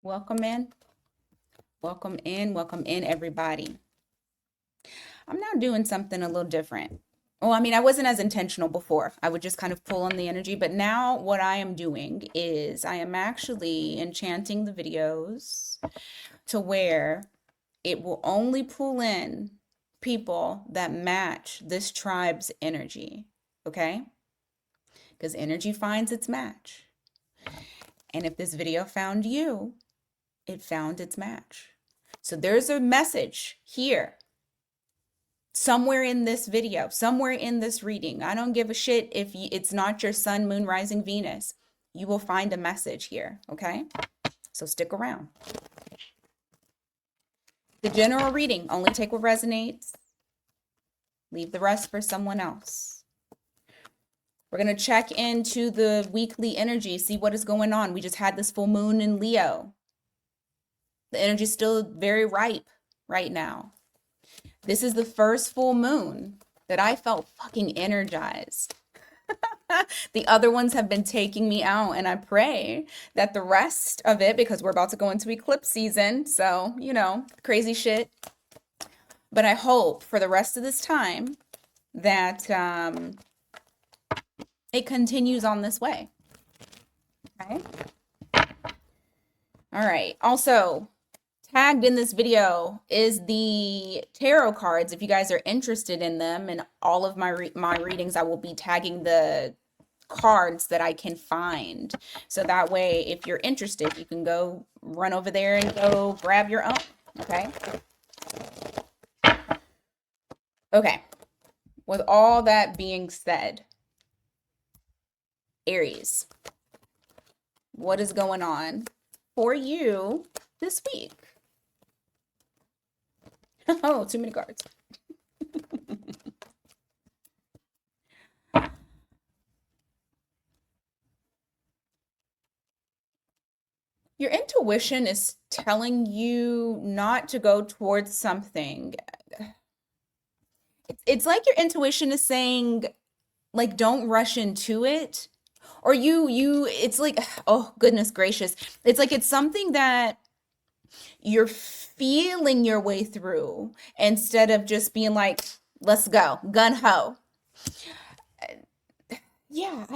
Welcome in. Welcome in, everybody. I'm now doing something a little different. Well, I mean, I wasn't as intentional before. I would just kind of pull on the energy, but now what I am doing is I am actually enchanting the videos to where it will only pull in people that match this tribe's energy, okay? Because energy finds its match. And if this video found you, it found its match. So there's a message here, somewhere in this video, somewhere in this reading. I don't give a shit if it's not your sun, moon, rising, Venus. You will find a message here, okay? So stick around. The general reading, only take what resonates. Leave the rest for someone else. We're going to check into the weekly energy, see what is going on. We just had this full moon in Leo. The energy is still very ripe right now. This is the first full moon that I felt fucking energized. The other ones have been taking me out, and I pray that the rest of it, because we're about to go into eclipse season, so, crazy shit. But I hope for the rest of this time that it continues on this way. Okay? All right. Also, tagged in this video is the tarot cards. If you guys are interested in them, and all of my readings, I will be tagging the cards that I can find. So that way, if you're interested, you can go run over there and go grab your own. Okay. Okay. With all that being said, Aries, what is going on for you this week? Oh, too many cards. Your intuition is telling you not to go towards something. It's like your intuition is saying, like, don't rush into it. Or it's like, oh, goodness gracious. It's like it's something that you're feeling your way through instead of just being like, let's go, gun ho. Yeah,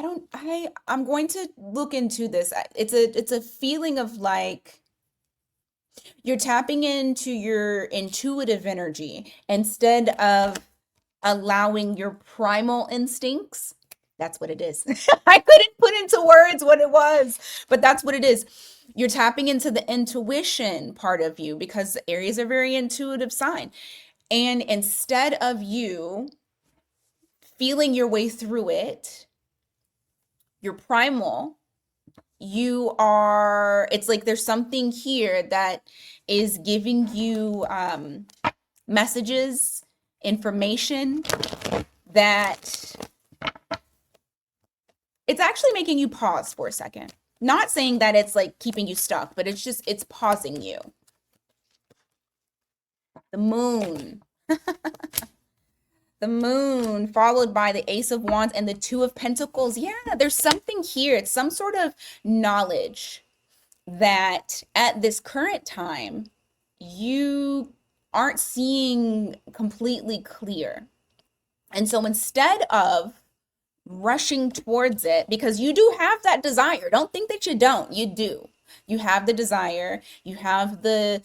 I'm going to look into this. It's a feeling of like you're tapping into your intuitive energy instead of allowing your primal instincts. That's what it is. I couldn't put into words what it was, but that's what it is. You're tapping into the intuition part of you because Aries are very intuitive sign. And instead of you feeling your way through it, your primal, it's like there's something here that is giving you messages, information that it's actually making you pause for a second. Not saying that it's like keeping you stuck, but it's pausing you. The moon. The moon followed by the Ace of Wands and the Two of Pentacles. Yeah, there's something here. It's some sort of knowledge that at this current time, you aren't seeing completely clear. And so instead of rushing towards it, because you do have that desire, don't think that you don't, you do. You have the desire, you have there's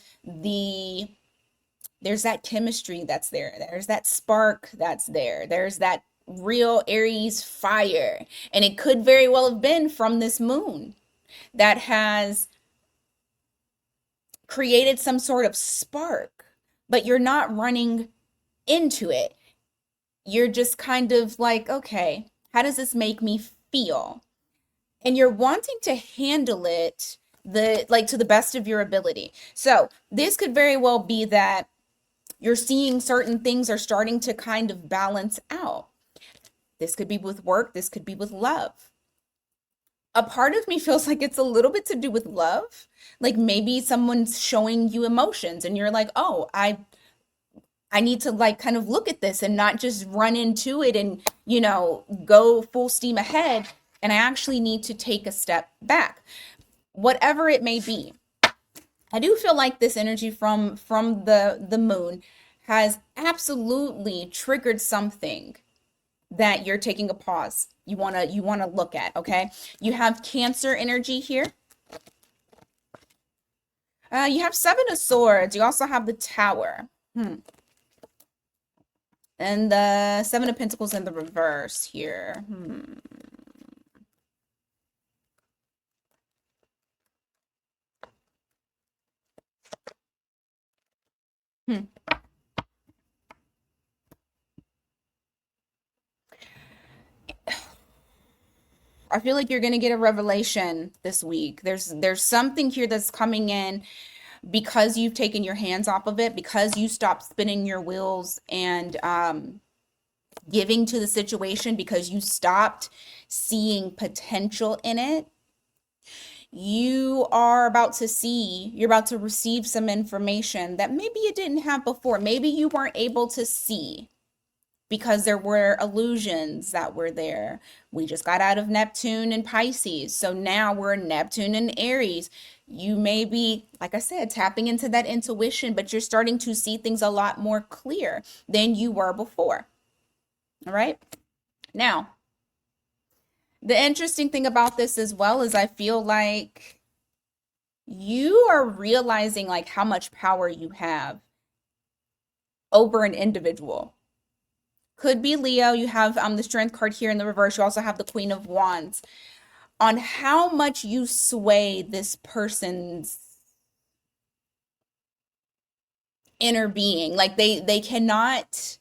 that chemistry that's there. There's that spark that's there. There's that real Aries fire. And it could very well have been from this moon that has created some sort of spark, but you're not running into it. You're just kind of like, okay, how does this make me feel? And you're wanting to handle it to the best of your ability. So this could very well be that you're seeing certain things are starting to kind of balance out. This could be with work. This could be with love. A part of me feels like it's a little bit to do with love. Like maybe someone's showing you emotions and you're like, oh, I need to like kind of look at this and not just run into it and, go full steam ahead. And I actually need to take a step back. Whatever it may be, I do feel like this energy from the moon has absolutely triggered something that you're taking a pause. You want to look at, okay? You have Cancer energy here. You have Seven of Swords. You also have the Tower. And the Seven of Pentacles in the reverse here. Hmm. I feel like you're gonna get a revelation this week. There's something here that's coming in because you've taken your hands off of it, because you stopped spinning your wheels and giving to the situation, because you stopped seeing potential in it. You're about to receive some information that maybe you didn't have before. Maybe you weren't able to see because there were illusions that were there. We just got out of Neptune and Pisces. So now we're Neptune and Aries. You may be, like I said, tapping into that intuition, but you're starting to see things a lot more clear than you were before. All right. Now, the interesting thing about this as well is I feel like you are realizing like how much power you have over an individual. Could be Leo. You have the Strength card here in the reverse. You also have the Queen of Wands. On how much you sway this person's inner being. Like they cannot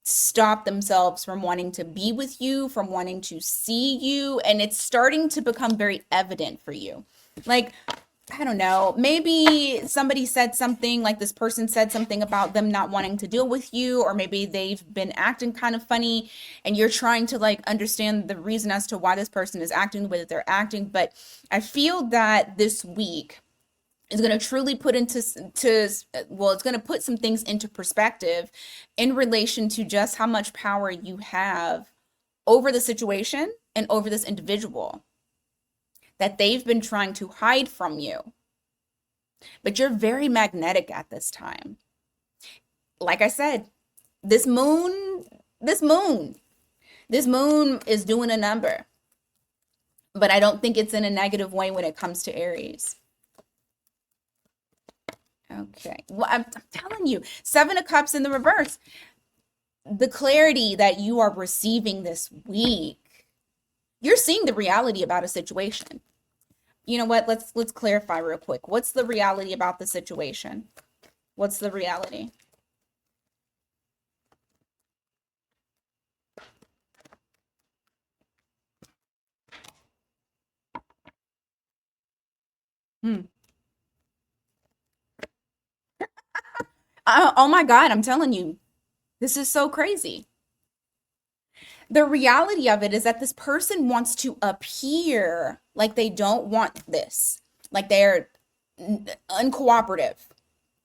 stop themselves from wanting to be with you, from wanting to see you, and it's starting to become very evident for you. Like, I don't know, maybe somebody said something, like this person said something about them not wanting to deal with you, or maybe they've been acting kind of funny and you're trying to like understand the reason as to why this person is acting the way that they're acting. But I feel that this week is going to truly put it's going to put some things into perspective in relation to just how much power you have over the situation and over this individual that they've been trying to hide from you. But you're very magnetic at this time. Like I said, this moon, this moon, this moon is doing a number. But I don't think it's in a negative way when it comes to Aries. Okay. Well, I'm telling you, Seven of Cups in the reverse. The clarity that you are receiving this week, you're seeing the reality about a situation. You know what? Let's clarify real quick. What's the reality about the situation? What's the reality? Hmm. Oh my God, I'm telling you, this is so crazy. The reality of it is that this person wants to appear like they don't want this, like they're uncooperative.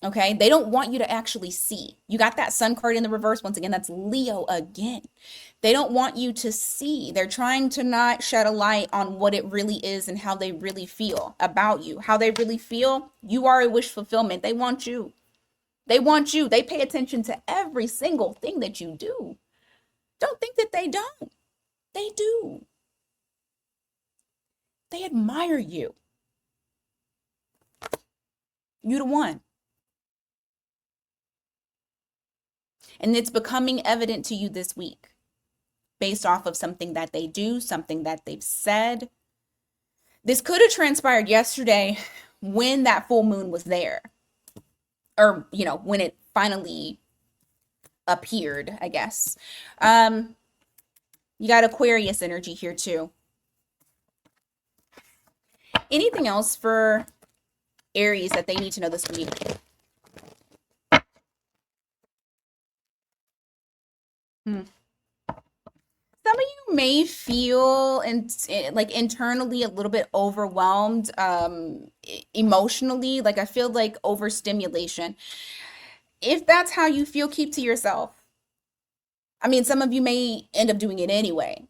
Okay. They don't want you to actually see. You got that Sun card in the reverse. Once again, that's Leo again. They don't want you to see. They're trying to not shed a light on what it really is and how they really feel about you. How they really feel. You are a wish fulfillment. They want you. They want you. They pay attention to every single thing that you do. Don't think that they don't. They do. They admire you. You the one. And it's becoming evident to you this week based off of something that they do, something that they've said. This could have transpired yesterday when that full moon was there. Or, when it finally appeared, I guess. You got Aquarius energy here too. Anything else for Aries that they need to know this week? Hmm. Some of you may feel like internally a little bit overwhelmed, emotionally. Like I feel like overstimulation. If that's how you feel, keep to yourself. I mean, some of you may end up doing it anyway.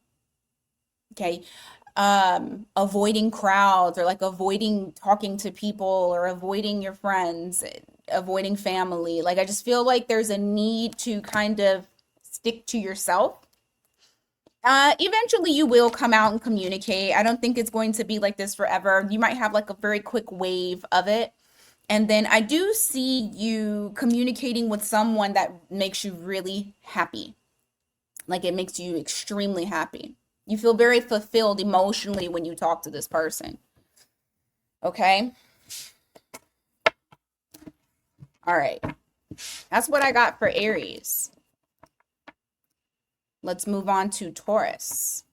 Okay. avoiding crowds, or like avoiding talking to people, or avoiding your friends, avoiding family. Like I just feel like there's a need to kind of stick to yourself. Eventually you will come out and communicate. I don't think it's going to be like this forever. You might have like a very quick wave of it. And then I do see you communicating with someone that makes you really happy. Like it makes you extremely happy. You feel very fulfilled emotionally when you talk to this person. Okay? All right. That's what I got for Aries. Let's move on to Taurus.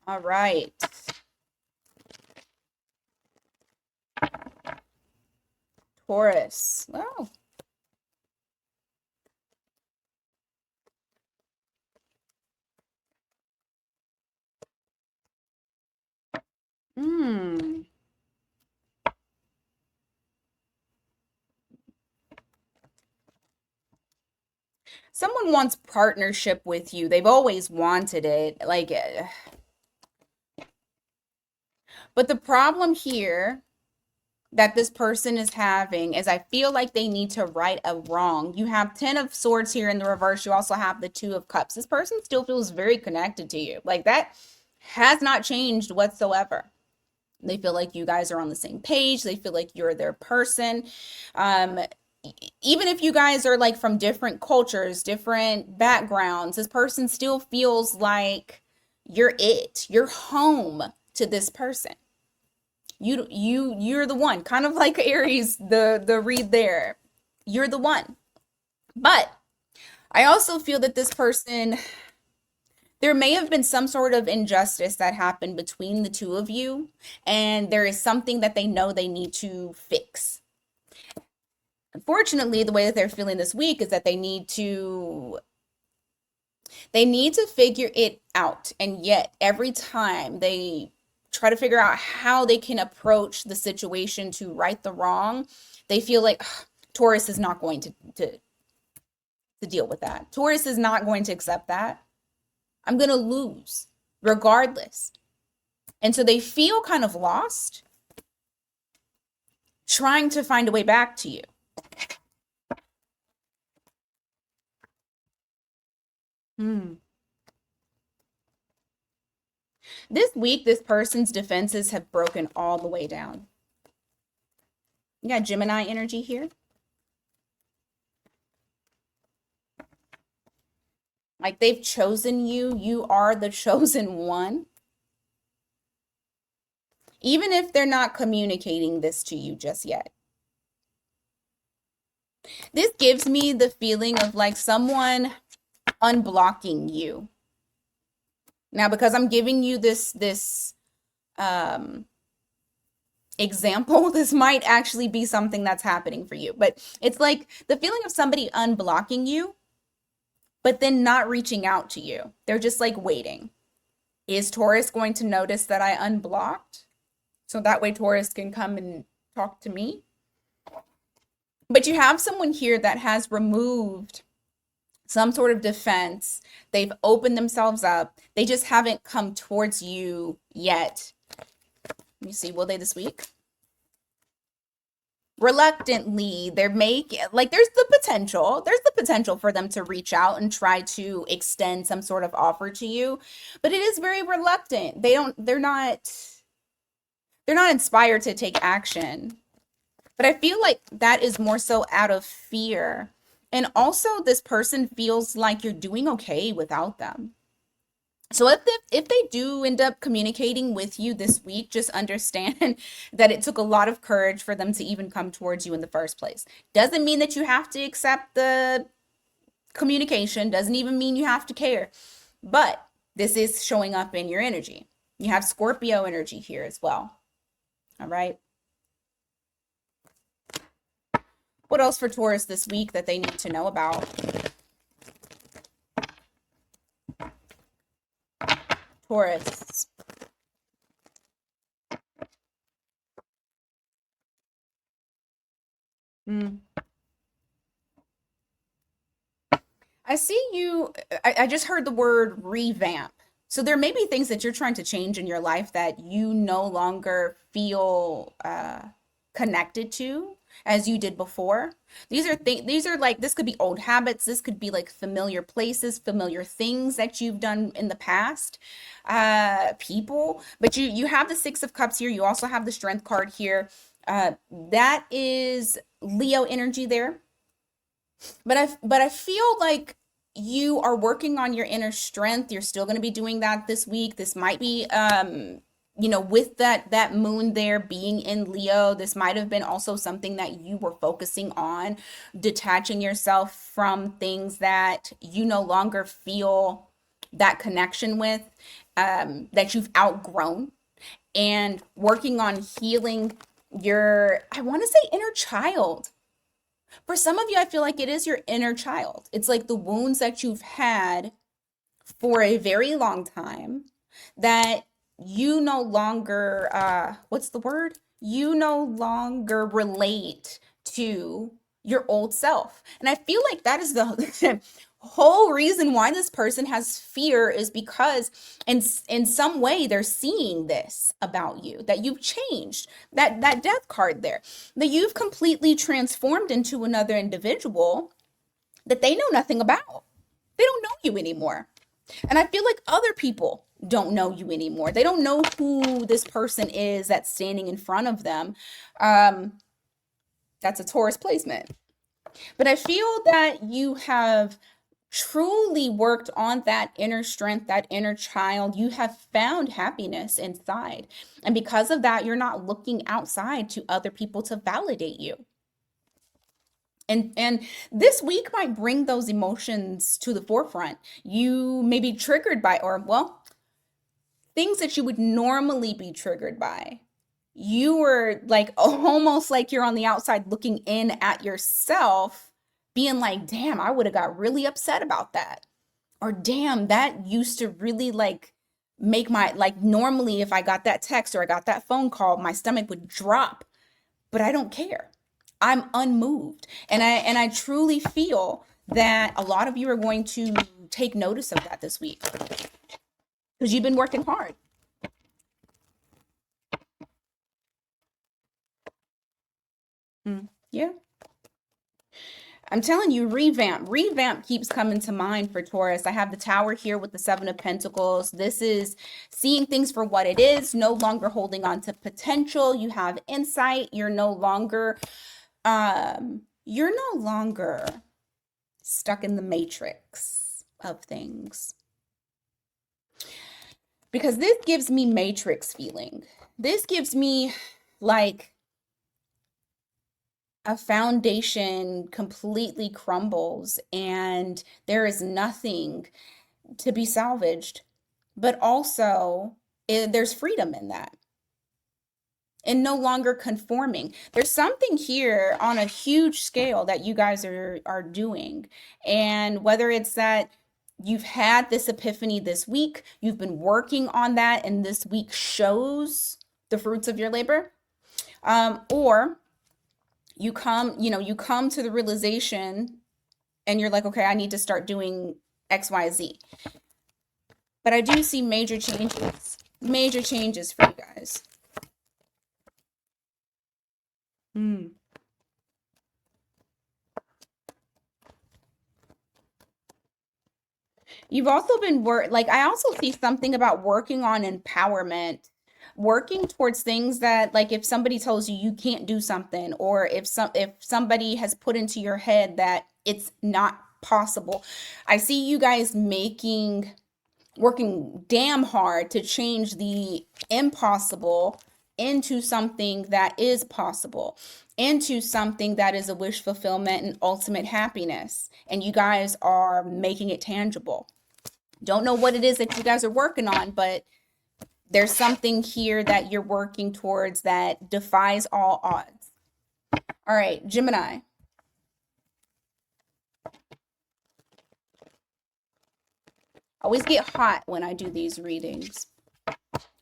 All right. Taurus. Oh. Hmm. Someone wants partnership with you. They've always wanted it. Like, but the problem here that this person is having is I feel like they need to right a wrong. You have 10 of swords here in the reverse. You also have the 2 of cups. This person still feels very connected to you. Like that has not changed whatsoever. They feel like you guys are on the same page. They feel like you're their person. Um, Even if you guys are like from different cultures, different backgrounds, this person still feels like you're it. You're home to this person. You're the one. Kind of like Aries, the read there. You're the one. But I also feel that this person, there may have been some sort of injustice that happened between the two of you, and there is something that they know they need to fix. Unfortunately, the way that they're feeling this week is that they need to figure it out. And yet every time they try to figure out how they can approach the situation to right the wrong, they feel like Taurus is not going to deal with that. Taurus is not going to accept that. I'm going to lose regardless. And so they feel kind of lost, trying to find a way back to you. Hmm. This week, this person's defenses have broken all the way down. You got Gemini energy here. Like they've chosen you. You are the chosen one. Even if they're not communicating this to you just yet. This gives me the feeling of like someone unblocking you. Now, because I'm giving you this example, this might actually be something that's happening for you. But it's like the feeling of somebody unblocking you, but then not reaching out to you. They're just like waiting. Is Taurus going to notice that I unblocked? So that way Taurus can come and talk to me. But you have someone here that has removed some sort of defense. They've opened themselves up. They just haven't come towards you yet. Let me see, will they this week? Reluctantly, they're making like there's the potential for them to reach out and try to extend some sort of offer to you, but it is very reluctant. They're not inspired to take action. But I feel like that is more so out of fear. And also this person feels like you're doing okay without them. So if they do end up communicating with you this week, just understand that it took a lot of courage for them to even come towards you in the first place. Doesn't mean that you have to accept the communication, doesn't even mean you have to care. But this is showing up in your energy. You have Scorpio energy here as well. All right. What else for Taurus this week that they need to know about? Taurus. Mm. I just heard the word revamp. So there may be things that you're trying to change in your life that you no longer feel connected to as you did before. These are like, this could be old habits, this could be like familiar places, familiar things that you've done in the past, people. But you have the Six of Cups here. You also have the Strength card here. That is Leo energy there. But I feel like you are working on your inner strength. You're still going to be doing that this week. This might be with that moon there being in Leo, this might have been also something that you were focusing on, detaching yourself from things that you no longer feel that connection with, that you've outgrown, and working on healing your, I want to say, inner child. For some of you, I feel like it is your inner child. It's like the wounds that you've had for a very long time that you no longer, what's the word? You no longer relate to your old self. And I feel like that is the whole reason why this person has fear, is because in some way they're seeing this about you, that you've changed, that death card there, that you've completely transformed into another individual that they know nothing about. They don't know you anymore. And I feel like other people don't know you anymore. They don't know who this person is that's standing in front of them. That's a Taurus placement. But I feel that you have truly worked on that inner strength, that inner child. You have found happiness inside. And because of that, you're not looking outside to other people to validate you. And this week might bring those emotions to the forefront. You may be triggered by, or well, things that you would normally be triggered by. You were like almost like you're on the outside looking in at yourself, being like, damn, I would have got really upset about that. Or damn, that used to really like make my, like, normally if I got that text or I got that phone call, my stomach would drop. But I don't care. I'm unmoved. And I truly feel that a lot of you are going to take notice of that this week because you've been working hard. Yeah. I'm telling you, revamp. Revamp keeps coming to mind for Taurus. I have the Tower here with the Seven of Pentacles. This is seeing things for what it is, no longer holding on to potential. You have insight. You're no longer stuck in the matrix of things. Because this gives me matrix feeling. This gives me like a foundation completely crumbles and there is nothing to be salvaged, but also there's freedom in that and no longer conforming. There's something here on a huge scale that you guys are doing, and whether it's that you've had this epiphany this week, you've been working on that, and this week shows the fruits of your labor, or you come to the realization and you're like, okay, I need to start doing XYZ. But I do see major changes for you guys. You've also been I also see something about working on empowerment, working towards things that, like, if somebody tells you you can't do something, or if somebody has put into your head that it's not possible. I see you guys working damn hard to change the impossible into something that is possible, into something that is a wish fulfillment and ultimate happiness. And you guys are making it tangible. Don't know what it is that you guys are working on, but there's something here that you're working towards that defies all odds. All right, Gemini. I always get hot when I do these readings.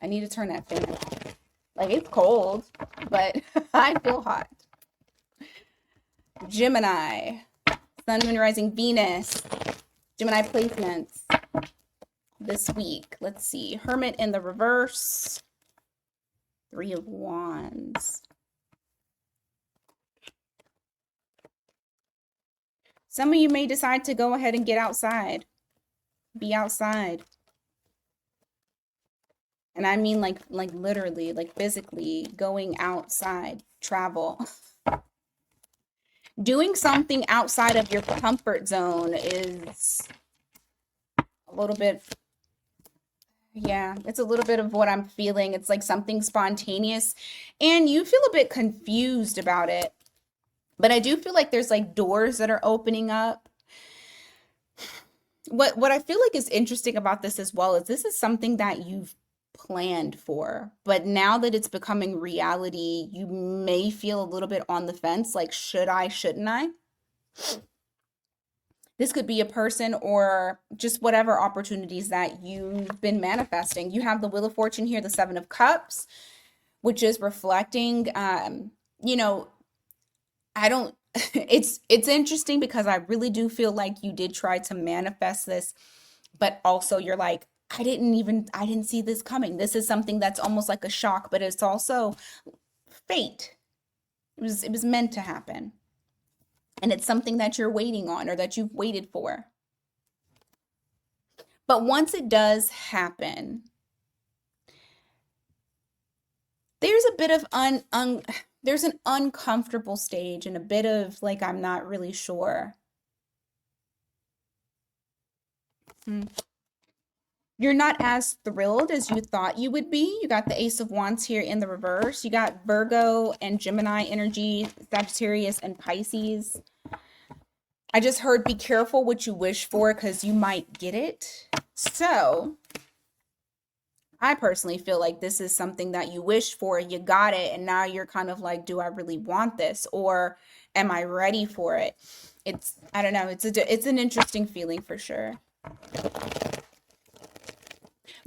I need to turn that fan off. Like, it's cold, but I feel hot. Gemini, Sun, Moon, Rising, Venus. Gemini placements this week. Let's see. Hermit in the reverse. 3 of Wands. Some of you may decide to go ahead and get outside. Be outside. And I mean like literally, like physically going outside, travel. Doing something outside of your comfort zone is a little bit, yeah, it's a little bit of what I'm feeling. It's like something spontaneous and you feel a bit confused about it. But I do feel like there's like doors that are opening up. What I feel like is interesting about this as well is this is something that you've planned for, but now that it's becoming reality, you may feel a little bit on the fence, like should I, shouldn't I? This could be a person or just whatever opportunities that you've been manifesting. You have the Wheel of Fortune here, the Seven of Cups, which is reflecting, you know, I don't, it's interesting because I really do feel like you did try to manifest this, but also you're like, I didn't see this coming. This is something that's almost like a shock, but it's also fate. It was meant to happen. And it's something that you're waiting on or that you've waited for. But once it does happen, there's a bit of there's an uncomfortable stage and a bit of like I'm not really sure. You're not as thrilled as you thought you would be. You got the Ace of Wands here in the reverse. You got Virgo and Gemini energy, Sagittarius and Pisces. I just heard be careful what you wish for because you might get it. So I personally feel like this is something that you wish for, you got it, and now you're kind of like, do I really want this? Or am I ready for it? I don't know, it's an interesting feeling for sure.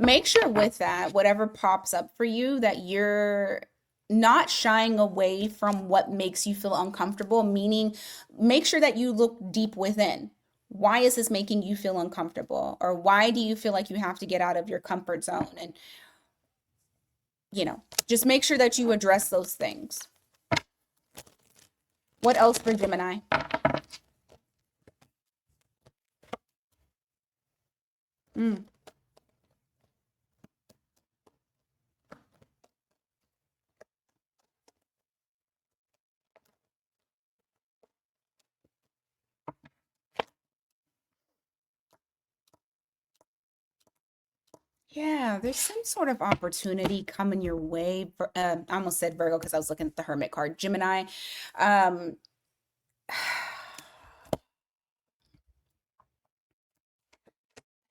Make sure with that, whatever pops up for you, that you're not shying away from what makes you feel uncomfortable, meaning make sure that you look deep within. Why is this making you feel uncomfortable? Or why do you feel like you have to get out of your comfort zone? And, just make sure that you address those things. What else for Gemini? Yeah, there's some sort of opportunity coming your way. I almost said Virgo because I was looking at the Hermit card. Gemini. Um,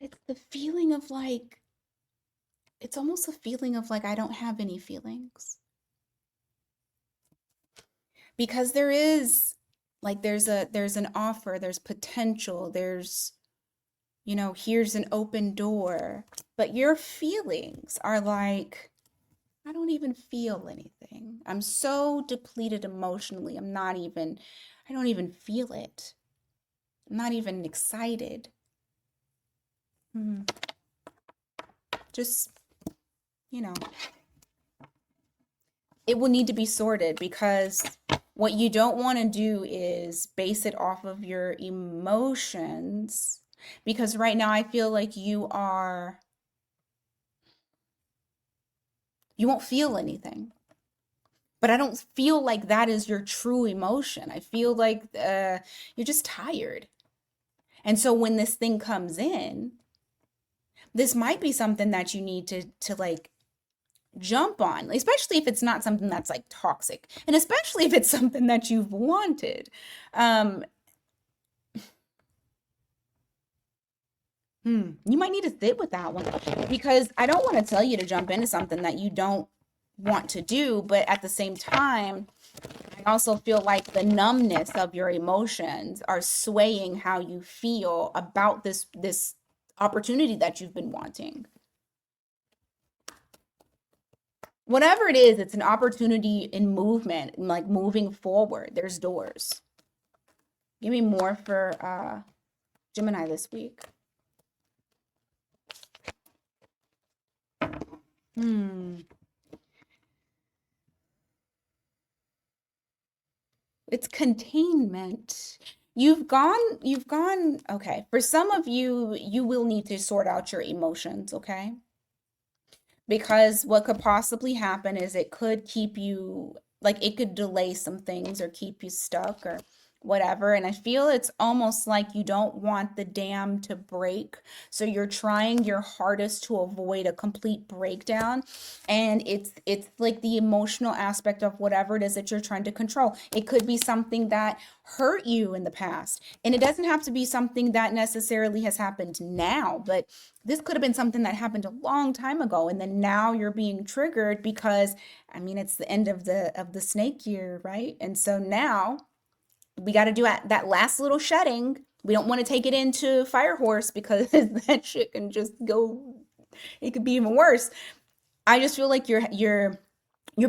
it's the feeling of like, it's almost a feeling of like I don't have any feelings. Because there is like there's an offer, there's potential, there's here's an open door, but your feelings are like I don't even feel anything. I'm so depleted emotionally. I don't even feel it. I'm not even excited. Just, it will need to be sorted because what you don't want to do is base it off of your emotions. Because right now I feel like you won't feel anything. But I don't feel like that is your true emotion. I feel like you're just tired. And so when this thing comes in, this might be something that you need to like jump on, especially if it's not something that's like toxic, and especially if it's something that you've wanted. You might need to sit with that one because I don't want to tell you to jump into something that you don't want to do, but at the same time, I also feel like the numbness of your emotions are swaying how you feel about this opportunity that you've been wanting. Whatever it is, it's an opportunity in movement, like moving forward. There's doors. Give me more for Gemini this week. It's containment. You've gone, okay. For some of you, you will need to sort out your emotions, okay? Because what could possibly happen is it could keep you, like, it could delay some things or keep you stuck or whatever. And I feel it's almost like you don't want the dam to break. So you're trying your hardest to avoid a complete breakdown. And it's like the emotional aspect of whatever it is that you're trying to control. It could be something that hurt you in the past. And it doesn't have to be something that necessarily has happened now, but this could have been something that happened a long time ago, and then now you're being triggered because, I mean, it's the end of the snake year, right? And so now we got to do that last little shedding. We don't want to take it into Fire Horse because that shit can just go, it could be even worse. I just feel like you're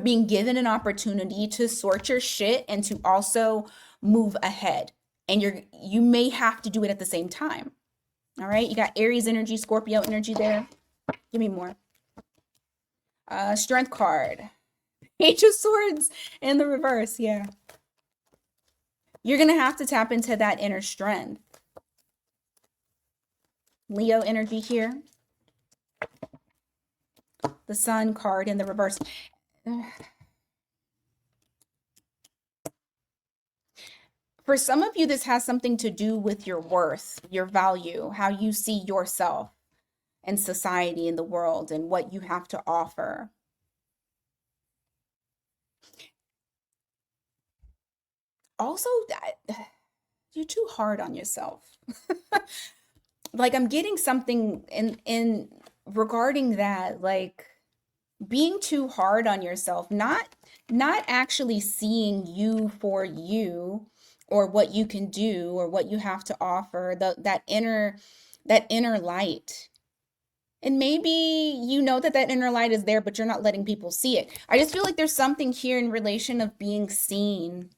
being given an opportunity to sort your shit and to also move ahead. And you may have to do it at the same time. All right, you got Aries energy, Scorpio energy there. Give me more. Strength card. Page of Swords in the reverse, yeah. You're going to have to tap into that inner strength. Leo energy here. The Sun card in the reverse. For some of you, this has something to do with your worth, your value, how you see yourself and society in the world and what you have to offer. Also, you're too hard on yourself. Like, I'm getting something in regarding that, like being too hard on yourself, not actually seeing you for you or what you can do or what you have to offer, that inner light. And maybe you know that inner light is there, but you're not letting people see it. I just feel like there's something here in relation of being seen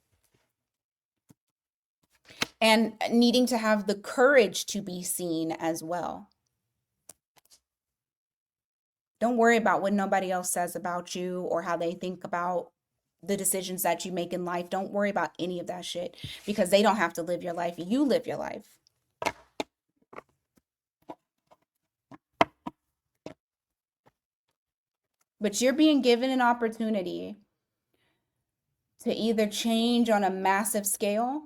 and needing to have the courage to be seen as well. Don't worry about what nobody else says about you or how they think about the decisions that you make in life. Don't worry about any of that shit because they don't have to live your life. You live your life. But you're being given an opportunity to either change on a massive scale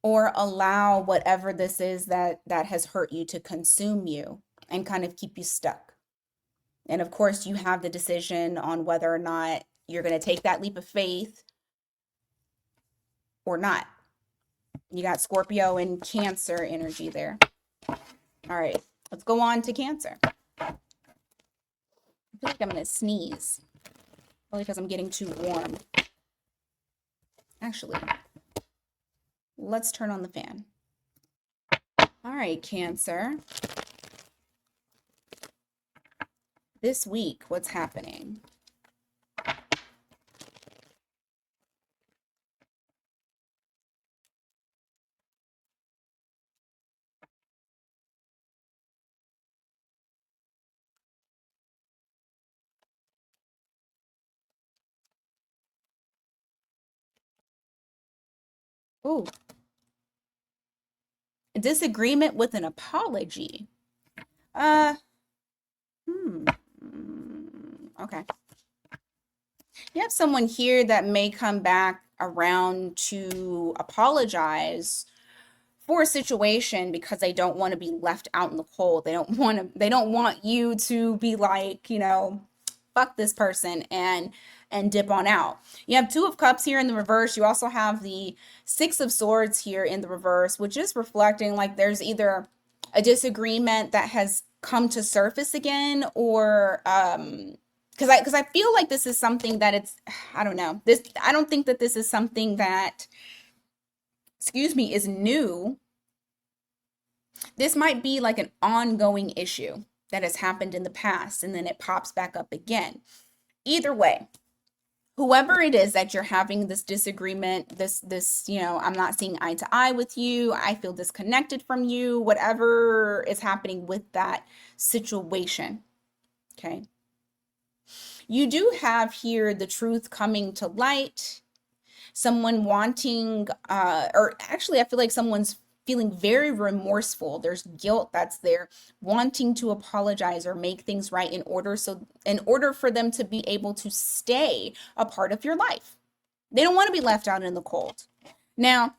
or allow whatever this is that has hurt you to consume you and kind of keep you stuck. And of course, you have the decision on whether or not you're going to take that leap of faith or not. You got Scorpio and Cancer energy there. All right, let's go on to Cancer. I feel like I'm going to sneeze. Probably because I'm getting too warm. Actually, let's turn on the fan. All right, Cancer. This week, what's happening? Ooh, a disagreement with an apology. Okay. You have someone here that may come back around to apologize for a situation because they don't want to be left out in the cold. They don't want you to be like, fuck this person and dip on out. You have Two of Cups here in the reverse. You also have the Six of Swords here in the reverse, which is reflecting like there's either a disagreement that has come to surface again or because I feel like this is something that I don't know. I don't think that this is something that, excuse me, is new. This might be like an ongoing issue that has happened in the past and then it pops back up again. Either way, whoever it is that you're having this disagreement, this, I'm not seeing eye to eye with you, I feel disconnected from you, whatever is happening with that situation, okay? You do have here the truth coming to light, someone wanting, or actually, I feel like someone's feeling very remorseful. There's guilt that's there, wanting to apologize or make things right in order for them to be able to stay a part of your life. They don't want to be left out in the cold. Now,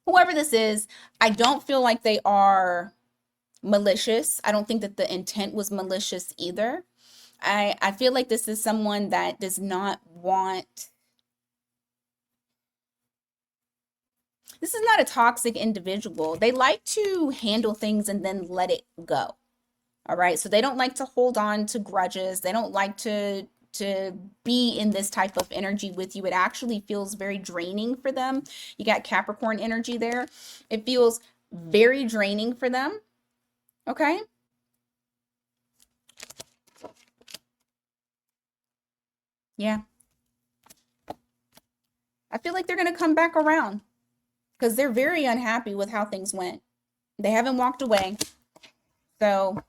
whoever this is, I don't feel like they are malicious. I don't think that the intent was malicious either. I feel like this is someone that does not want, this is not a toxic individual. They like to handle things and then let it go. All right. So they don't like to hold on to grudges. They don't like to be in this type of energy with you. It actually feels very draining for them. You got Capricorn energy there. It feels very draining for them. Okay. Yeah. I feel like they're going to come back around because they're very unhappy with how things went. They haven't walked away. So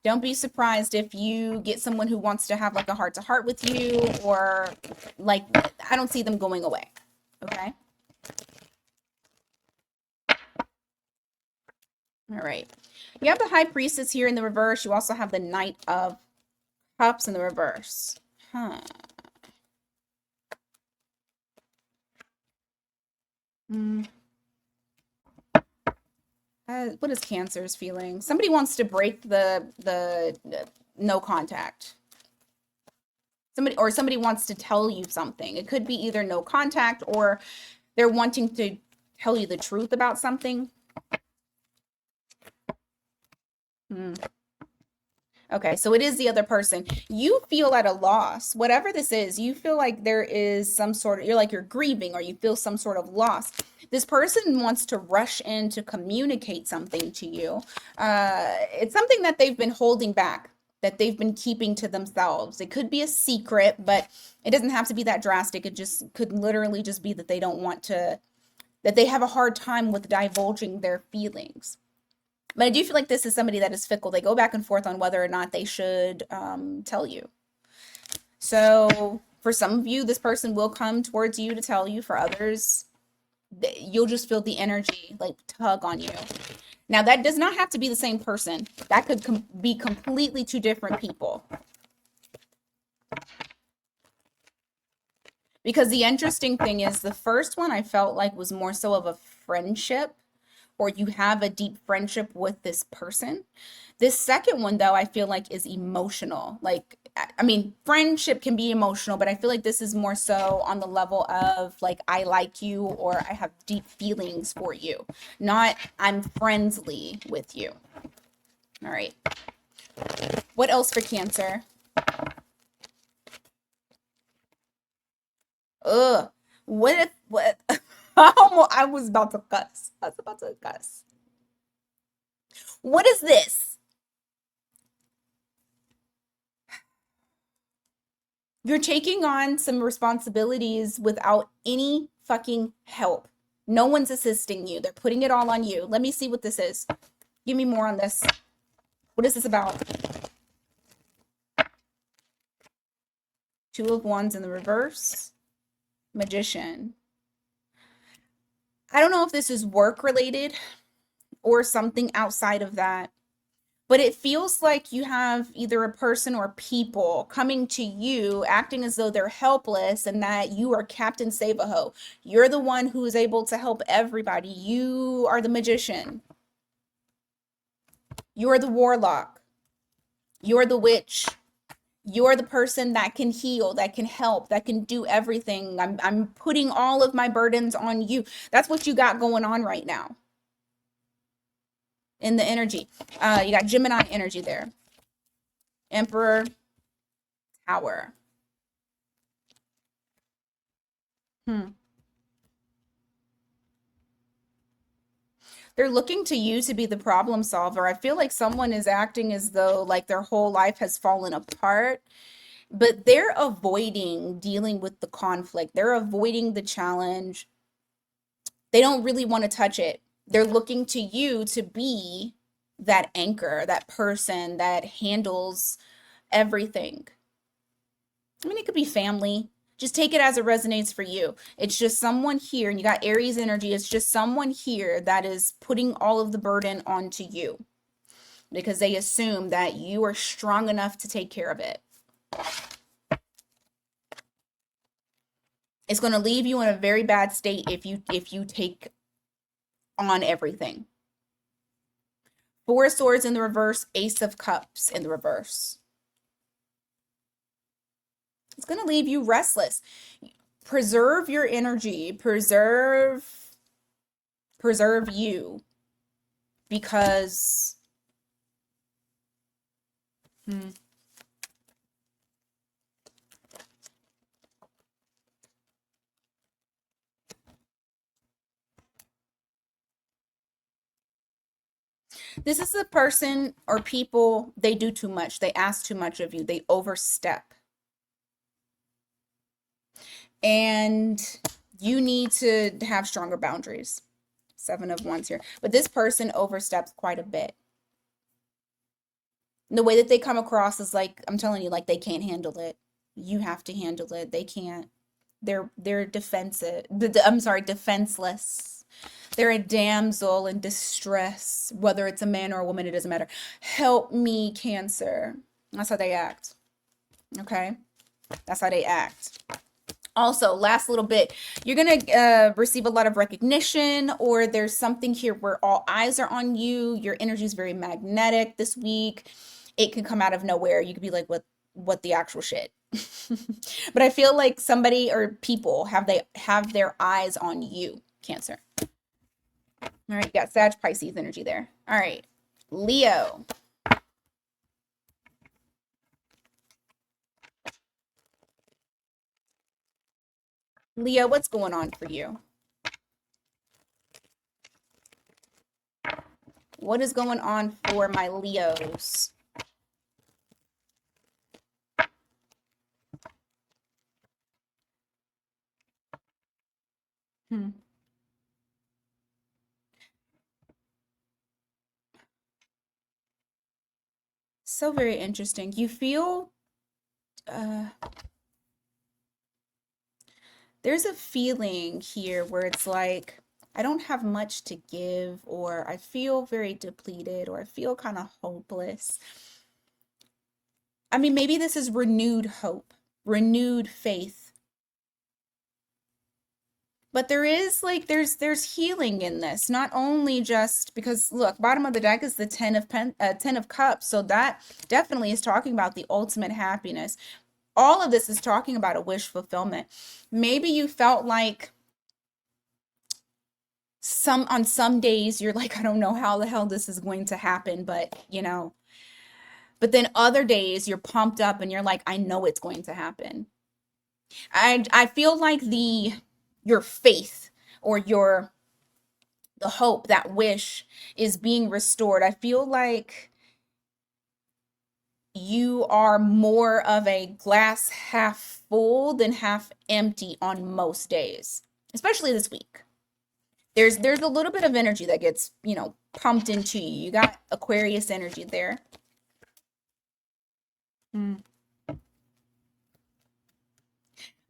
don't be surprised if you get someone who wants to have like a heart to heart with you, or like, I don't see them going away. Okay. All right. You have the High Priestess here in the reverse. You also have the Knight of Cups in the reverse. Huh. Mm. What is Cancer's feeling? Somebody wants to break the no contact. Somebody wants to tell you something. It could be either no contact or they're wanting to tell you the truth about something. Hmm. Okay, so it is the other person. You feel at a loss. Whatever this is, you feel like there is some sort of, you're grieving, or you feel some sort of loss. This person wants to rush in to communicate something to you. It's something that they've been holding back, that they've been keeping to themselves. It could be a secret, but it doesn't have to be that drastic. It just could literally just be that they don't want to, that they have a hard time with divulging their feelings. But I do feel like this is somebody that is fickle. They go back and forth on whether or not they should tell you. So for some of you, this person will come towards you to tell you. For others, you'll just feel the energy like tug on you. Now, that does not have to be the same person. That could be completely two different people. Because the interesting thing is, the first one I felt like was more so of a friendship, or you have a deep friendship with this person. This second one, though, I feel like is emotional. Like, I mean, friendship can be emotional, but I feel like this is more so on the level of like, I like you, or I have deep feelings for you, not I'm friendly with you. All right. What else for Cancer? Ugh. What? I was about to cuss. I was about to cuss. What is this? You're taking on some responsibilities without any fucking help. No one's assisting you. They're putting it all on you. Let me see what this is. Give me more on this. What is this about? Two of Wands in the reverse. Magician. I don't know if this is work related or something outside of that, but it feels like you have either a person or people coming to you acting as though they're helpless and that you are Captain Save-A-Ho. You're the one who is able to help everybody. You are the magician. You're the warlock. You're the witch. You're the person that can heal, that can help, that can do everything. I'm putting all of my burdens on you. That's what you got going on right now in the energy. You got Gemini energy there. Emperor, Tower. They're looking to you to be the problem solver. I feel like someone is acting as though like their whole life has fallen apart but they're avoiding dealing with the conflict. They're avoiding the challenge. They don't really want to touch it. They're looking to you to be that anchor, that person that handles everything. I mean, it could be family. Just take it as it resonates for you. It's just someone here, and you got Aries energy. It's just someone here that is putting all of the burden onto you because they assume that you are strong enough to take care of it. It's going to leave you in a very bad state if you take on everything. Four of Swords in the reverse, Ace of Cups in the reverse. It's going to leave you restless. Preserve your energy, preserve you, because this is a person or people, they do too much. They ask too much of you. They overstep. And you need to have stronger boundaries. Seven of Wands here. But this person oversteps quite a bit. The way that they come across is like, I'm telling you, like they can't handle it. You have to handle it. They can't. They're defensive. I'm sorry, defenseless. They're a damsel in distress, whether it's a man or a woman, it doesn't matter. Help me, Cancer. That's how they act. Okay? That's how they act. Also, last little bit, you're going to receive a lot of recognition, or there's something here where all eyes are on you. Your energy is very magnetic this week. It can come out of nowhere. You could be like, what the actual shit? But I feel like somebody or people have their eyes on you, Cancer. All right, you got Sag, Pisces energy there. All right, Leo. Leo, what's going on for you? What is going on for my Leos? So very interesting. You feel there's a feeling here where it's like, I don't have much to give, or I feel very depleted, or I feel kind of hopeless. I mean, maybe this is renewed hope, renewed faith. But there is like there's healing in this, not only just because look, bottom of the deck is the 10 of cups, so that definitely is talking about the ultimate happiness. All of this is talking about a wish fulfillment. Maybe you felt like on some days you're like, I don't know how the hell this is going to happen, but but then other days you're pumped up and you're like, I know it's going to happen. I feel like your faith or the hope, that wish is being restored. I feel like you are more of a glass half full than half empty on most days, especially this week. There's a little bit of energy that gets, pumped into you. You got Aquarius energy there.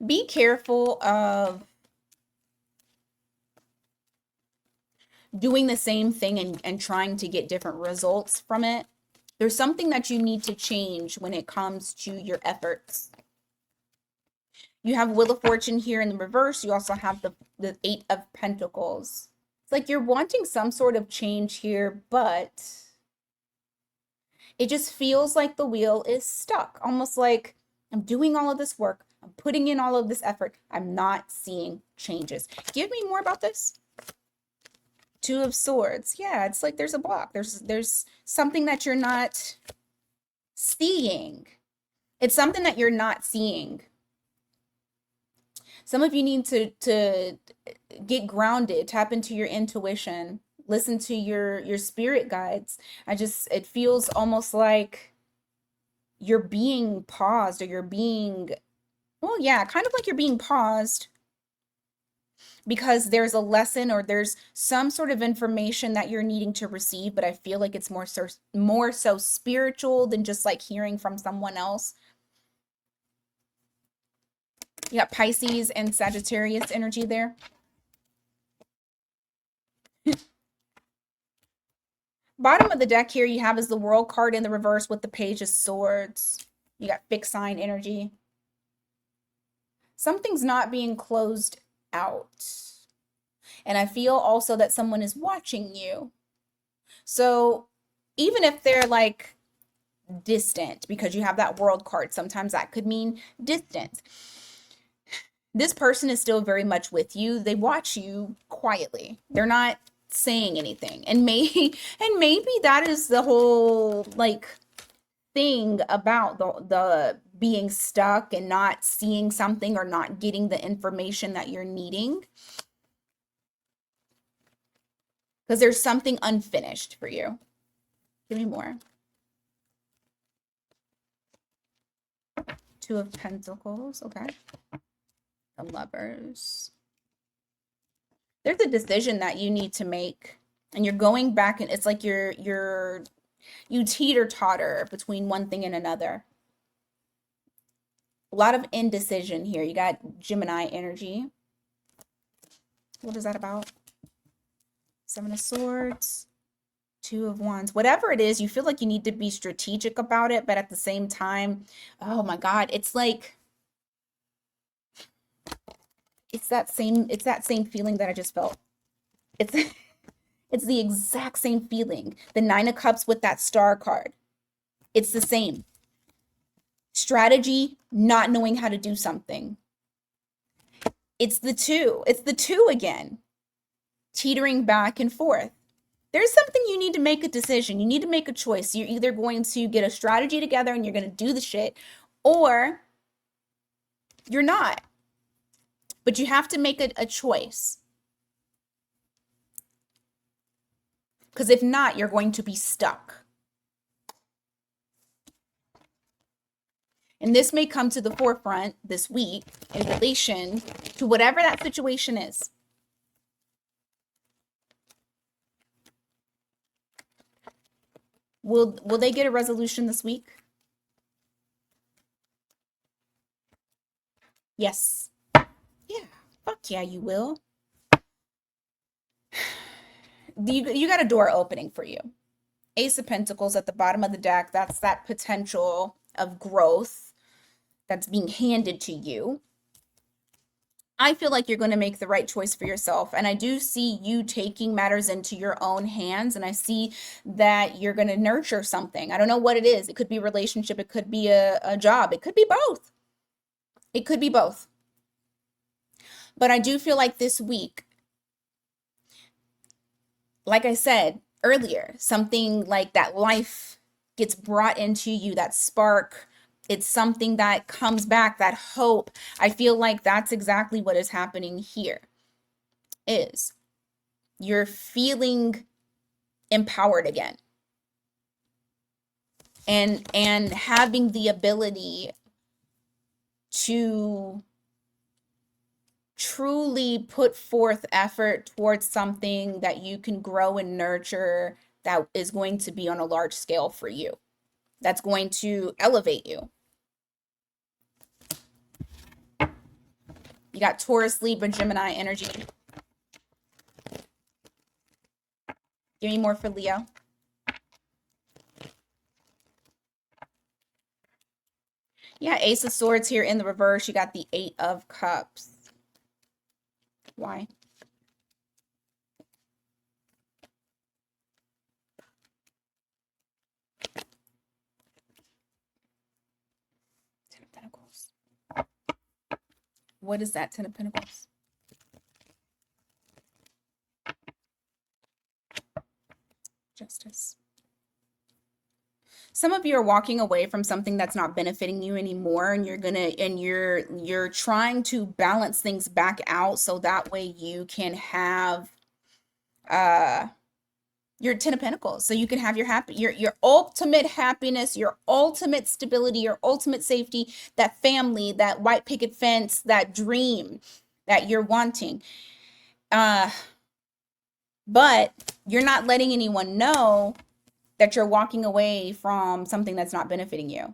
Be careful of doing the same thing and trying to get different results from it. There's something that you need to change when it comes to your efforts. You have Wheel of Fortune here in the reverse. You also have the Eight of Pentacles. It's like you're wanting some sort of change here, but it just feels like the wheel is stuck. Almost like I'm doing all of this work. I'm putting in all of this effort. I'm not seeing changes. Give me more about this. Two of Swords. Yeah, it's like there's a block. There's something that you're not seeing. It's something that you're not seeing. Some of you need to get grounded, tap into your intuition, listen to your spirit guides. It feels almost like you're being paused, or you're being, well, yeah, kind of like you're being paused because there's a lesson or there's some sort of information that you're needing to receive, but I feel like it's more so spiritual than just like hearing from someone else. You got Pisces and Sagittarius energy there. Bottom of the deck here you have is the World card in the reverse with the Page of Swords. You got fixed sign energy. Something's not being closed out. And I feel also that someone is watching you. So even if they're like distant, because you have that World card, sometimes that could mean distance. This person is still very much with you. They watch you quietly. They're not saying anything. And maybe that is the whole like thing about the being stuck and not seeing something or not getting the information that you're needing. Because there's something unfinished for you. Give me more. Two of Pentacles. Okay. The Lovers. There's a decision that you need to make, and you're going back, and it's like you teeter-totter between one thing and another. A lot of indecision here. You got Gemini energy. What is that about? Seven of Swords, Two of Wands. Whatever it is, you feel like you need to be strategic about it, but at the same time, oh my God, it's like it's that same feeling that I just felt. It's it's the exact same feeling. The Nine of Cups with that Star card. It's the same. Strategy, not knowing how to do something. It's the two. It's the two again. Teetering back and forth. There's something you need to make a decision. You need to make a choice. You're either going to get a strategy together and you're going to do the shit, or you're not. But you have to make a choice. Because if not, you're going to be stuck. And this may come to the forefront this week in relation to whatever that situation is. Will they get a resolution this week? Yes. Yeah. Fuck yeah, you will. You got a door opening for you. Ace of Pentacles at the bottom of the deck. That's that potential of growth that's being handed to you. I feel like you're going to make the right choice for yourself. And I do see you taking matters into your own hands. And I see that you're going to nurture something. I don't know what it is. It could be a relationship. It could be a job. It could be both. It could be both. But I do feel like this week, like I said earlier, something like that life gets brought into you, that spark. It's something that comes back, that hope. I feel like that's exactly what is happening here. Is you're feeling empowered again. And having the ability to truly put forth effort towards something that you can grow and nurture, that is going to be on a large scale for you. That's going to elevate you. You got Taurus, Libra, Gemini energy. Give me more for Leo. Yeah, Ace of Swords here in the reverse. You got the Eight of Cups. Why? Ten of Pentacles. What is that, Ten of Pentacles? Justice. Some of you are walking away from something that's not benefiting you anymore, and you're trying to balance things back out so that way you can have Your Ten of Pentacles. So you can have your ultimate happiness, your ultimate stability, your ultimate safety, that family, that white picket fence, that dream that you're wanting. But you're not letting anyone know that you're walking away from something that's not benefiting you.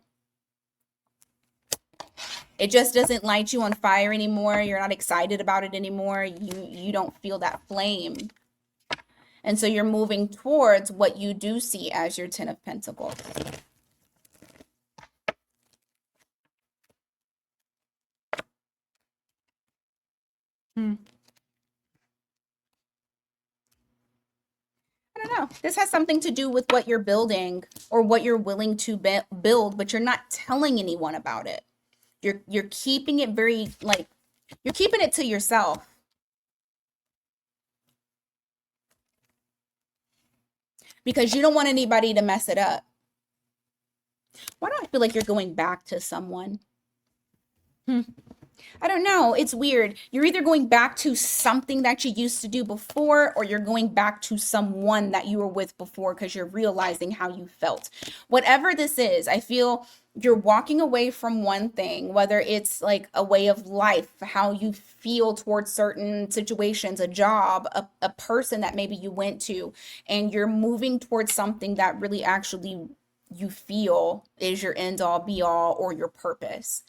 It just doesn't light you on fire anymore. You're not excited about it anymore. You don't feel that flame. And so you're moving towards what you do see as your Ten of Pentacles. I don't know. This has something to do with what you're building or what you're willing to build, but you're not telling anyone about it. You're keeping it very, like, you're keeping it to yourself. Because you don't want anybody to mess it up. Why do I feel like you're going back to someone? I don't know. It's weird. You're either going back to something that you used to do before, or you're going back to someone that you were with before because you're realizing how you felt. Whatever this is, I feel you're walking away from one thing, whether it's like a way of life, how you feel towards certain situations, a job, a person that maybe you went to, and you're moving towards something that really actually you feel is your end all be all or your purpose.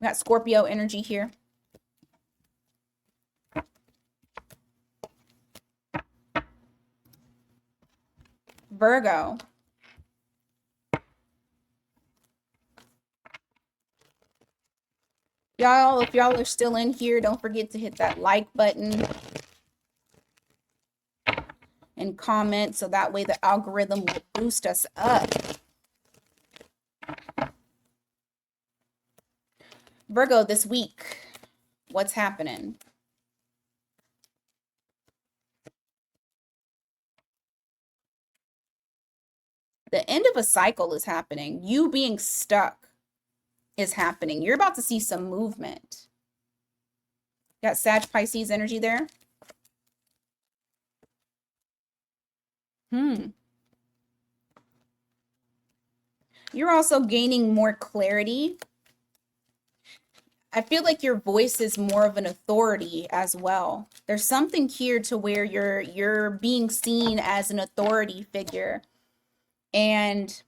We got Scorpio energy here. Virgo. Y'all, if y'all are still in here, don't forget to hit that like button and comment so that way the algorithm will boost us up. Virgo, this week, what's happening? The end of a cycle is happening. You being stuck is happening. You're about to see some movement. Got Sag Pisces energy there. You're also gaining more clarity. I feel like your voice is more of an authority as well. There's something here to where you're being seen as an authority figure, and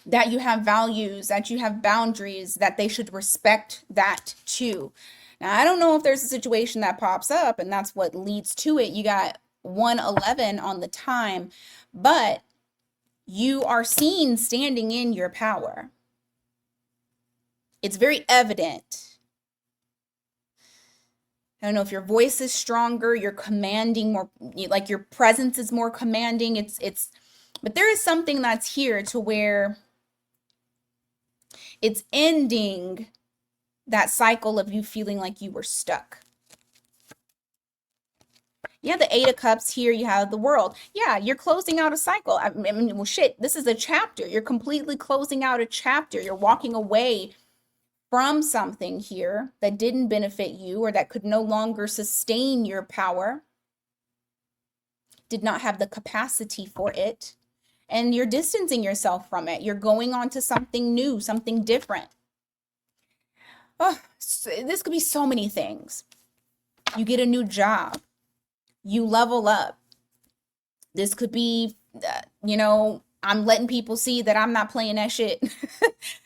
that you have values, that you have boundaries, that they should respect that too. Now, I don't know if there's a situation that pops up and that's what leads to it. You got 111 on the time, but you are seen standing in your power. It's very evident. I don't know if your voice is stronger, you're commanding more, like your presence is more commanding. But there is something that's here to where it's ending that cycle of you feeling like you were stuck. You have the Eight of Cups here. You have the World. Yeah, you're closing out a cycle. I mean, well, shit, this is a chapter. You're completely closing out a chapter. You're walking away from something here that didn't benefit you or that could no longer sustain your power, did not have the capacity for it, and you're distancing yourself from it. You're going on to something new, something different. Oh, this could be so many things. You get a new job. You level up. This could be, I'm letting people see that I'm not playing that shit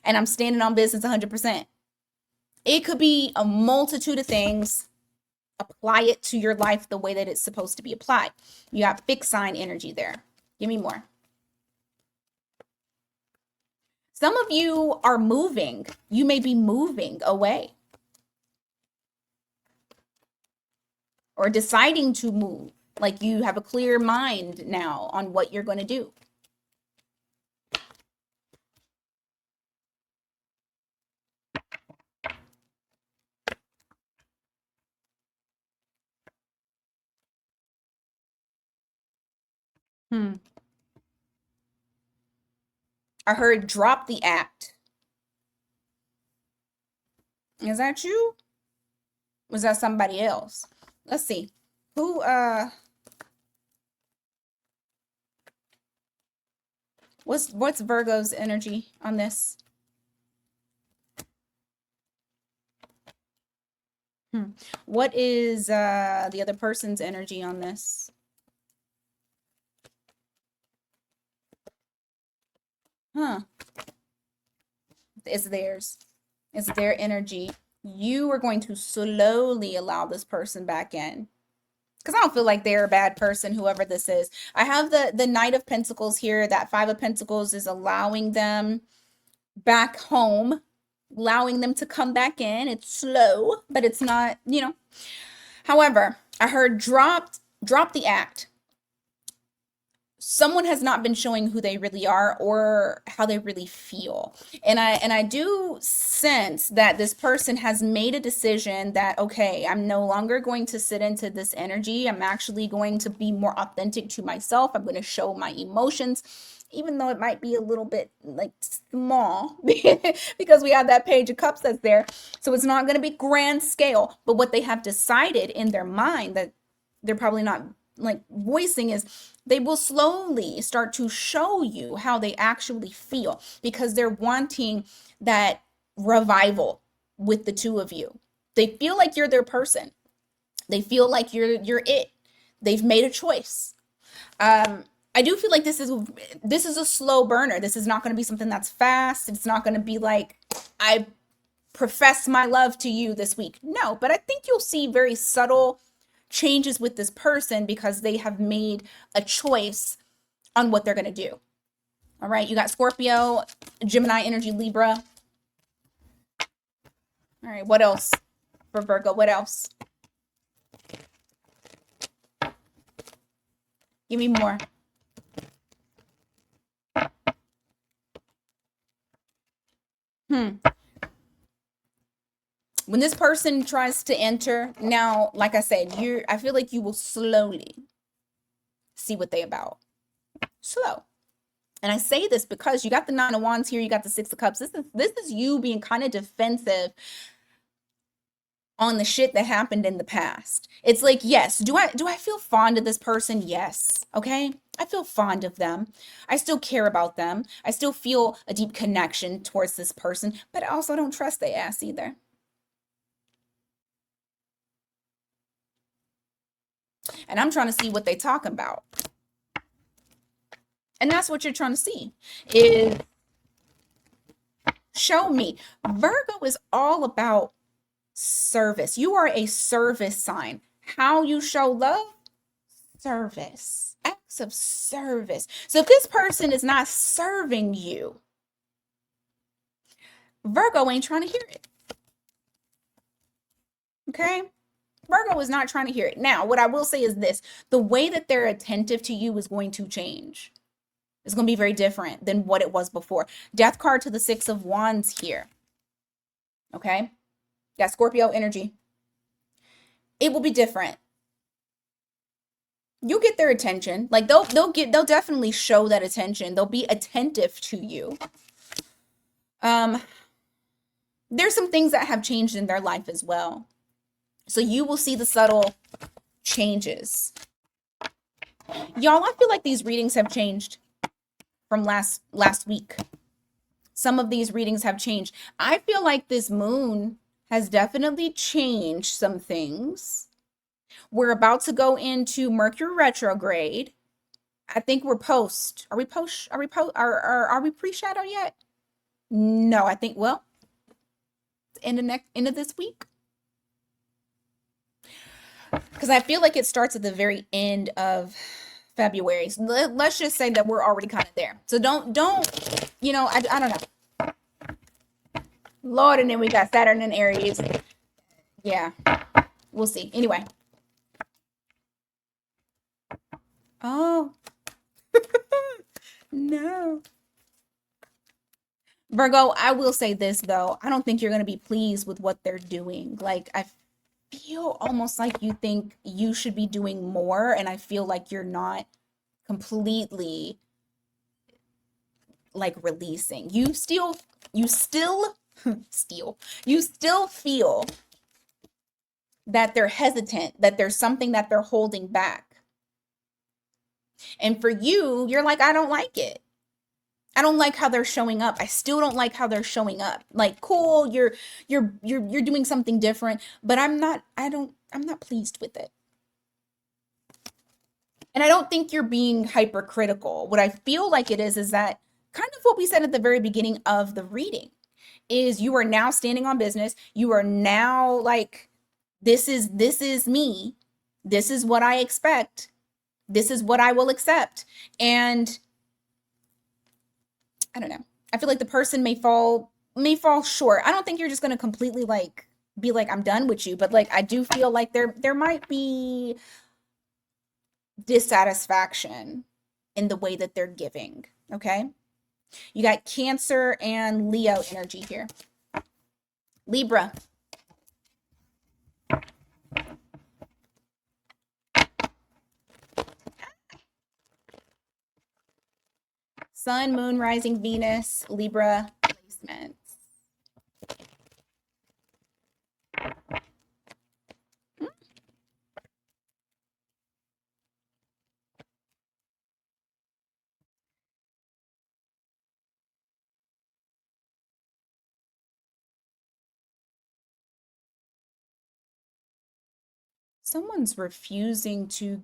and I'm standing on business 100%. It could be a multitude of things. Apply it to your life the way that it's supposed to be applied. You got fixed sign energy there. Give me more. Some of you are moving. You may be moving away or deciding to move. Like you have a clear mind now on what you're going to do. I heard drop the act. Is that you? Was that somebody else? Let's see. Who, what's Virgo's energy on this? What is the other person's energy on this? Huh. It's theirs. It's their energy. You are going to slowly allow this person back in. Because I don't feel like they're a bad person, whoever this is. I have the Knight of Pentacles here. That Five of Pentacles is allowing them back home, allowing them to come back in. It's slow, but it's not, you know. However, I heard drop the act. Someone has not been showing who they really are or how they really feel. And I do sense that this person has made a decision that, okay, I'm no longer going to sit into this energy. I'm actually going to be more authentic to myself. I'm going to show my emotions, even though it might be a little bit like small because we have that Page of Cups that's there. So it's not going to be grand scale, but what they have decided in their mind that they're probably not like voicing is they will slowly start to show you how they actually feel because they're wanting that revival with the two of you. They feel like you're their person. They feel like you're it. They've made a choice. I do feel like this is a slow burner. This is not going to be something that's fast. It's not going to be like I profess my love to you this week. No, but I think you'll see very subtle changes with this person because they have made a choice on what they're going to do. All right, you got Scorpio, Gemini energy, Libra. All right, what else for Virgo? What else? Give me more. When this person tries to enter, now, like I said, I feel like you will slowly see what they about. Slow. And I say this because you got the Nine of Wands here, you got the Six of Cups. This is you being kind of defensive on the shit that happened in the past. It's like, yes, do I feel fond of this person? Yes. Okay? I feel fond of them. I still care about them. I still feel a deep connection towards this person, but I also don't trust their ass either. And I'm trying to see what they talking about. And that's what you're trying to see is show me. Virgo is all about service. You are a service sign. How you show love? Service. Acts of service. So if this person is not serving you, Virgo ain't trying to hear it. Okay? Virgo is not trying to hear it. Now, what I will say is this. The way that they're attentive to you is going to change. It's going to be very different than what it was before. Death card to the Six of Wands here. Okay? Got Scorpio energy. It will be different. You'll get their attention. Like they'll definitely show that attention. They'll be attentive to you. There's some things that have changed in their life as well. So you will see the subtle changes. Y'all, I feel like these readings have changed from last week. Some of these readings have changed. I feel like this moon has definitely changed some things. We're about to go into Mercury retrograde. I think we're post. Are we pre-shadow yet? No, I think, well, end of this week. Because I feel like it starts at the very end of February. So let's just say that we're already kind of there. So don't, you know, I don't know. Lord, and then we got Saturn and Aries. Yeah, we'll see. Anyway. Oh. No. Virgo, I will say this though. I don't think you're going to be pleased with what they're doing. Like, I feel almost like you think you should be doing more, and I feel like you're not completely like releasing. You still feel that they're hesitant, that there's something that they're holding back. And for you, you're like, I don't like it. I don't like how they're showing up. I still don't like how they're showing up. Like, cool, you're doing something different, but I'm not pleased with it. And I don't think you're being hypercritical. What I feel like it is that kind of what we said at the very beginning of the reading is you are now standing on business. You are now like, this is me. This is what I expect. This is what I will accept. And I don't know. I feel like the person may fall short. I don't think you're just going to completely like be like I'm done with you, but like I do feel like there might be dissatisfaction in the way that they're giving, okay? You got Cancer and Leo energy here. Libra. Sun, Moon, Rising, Venus, Libra placements. Someone's refusing to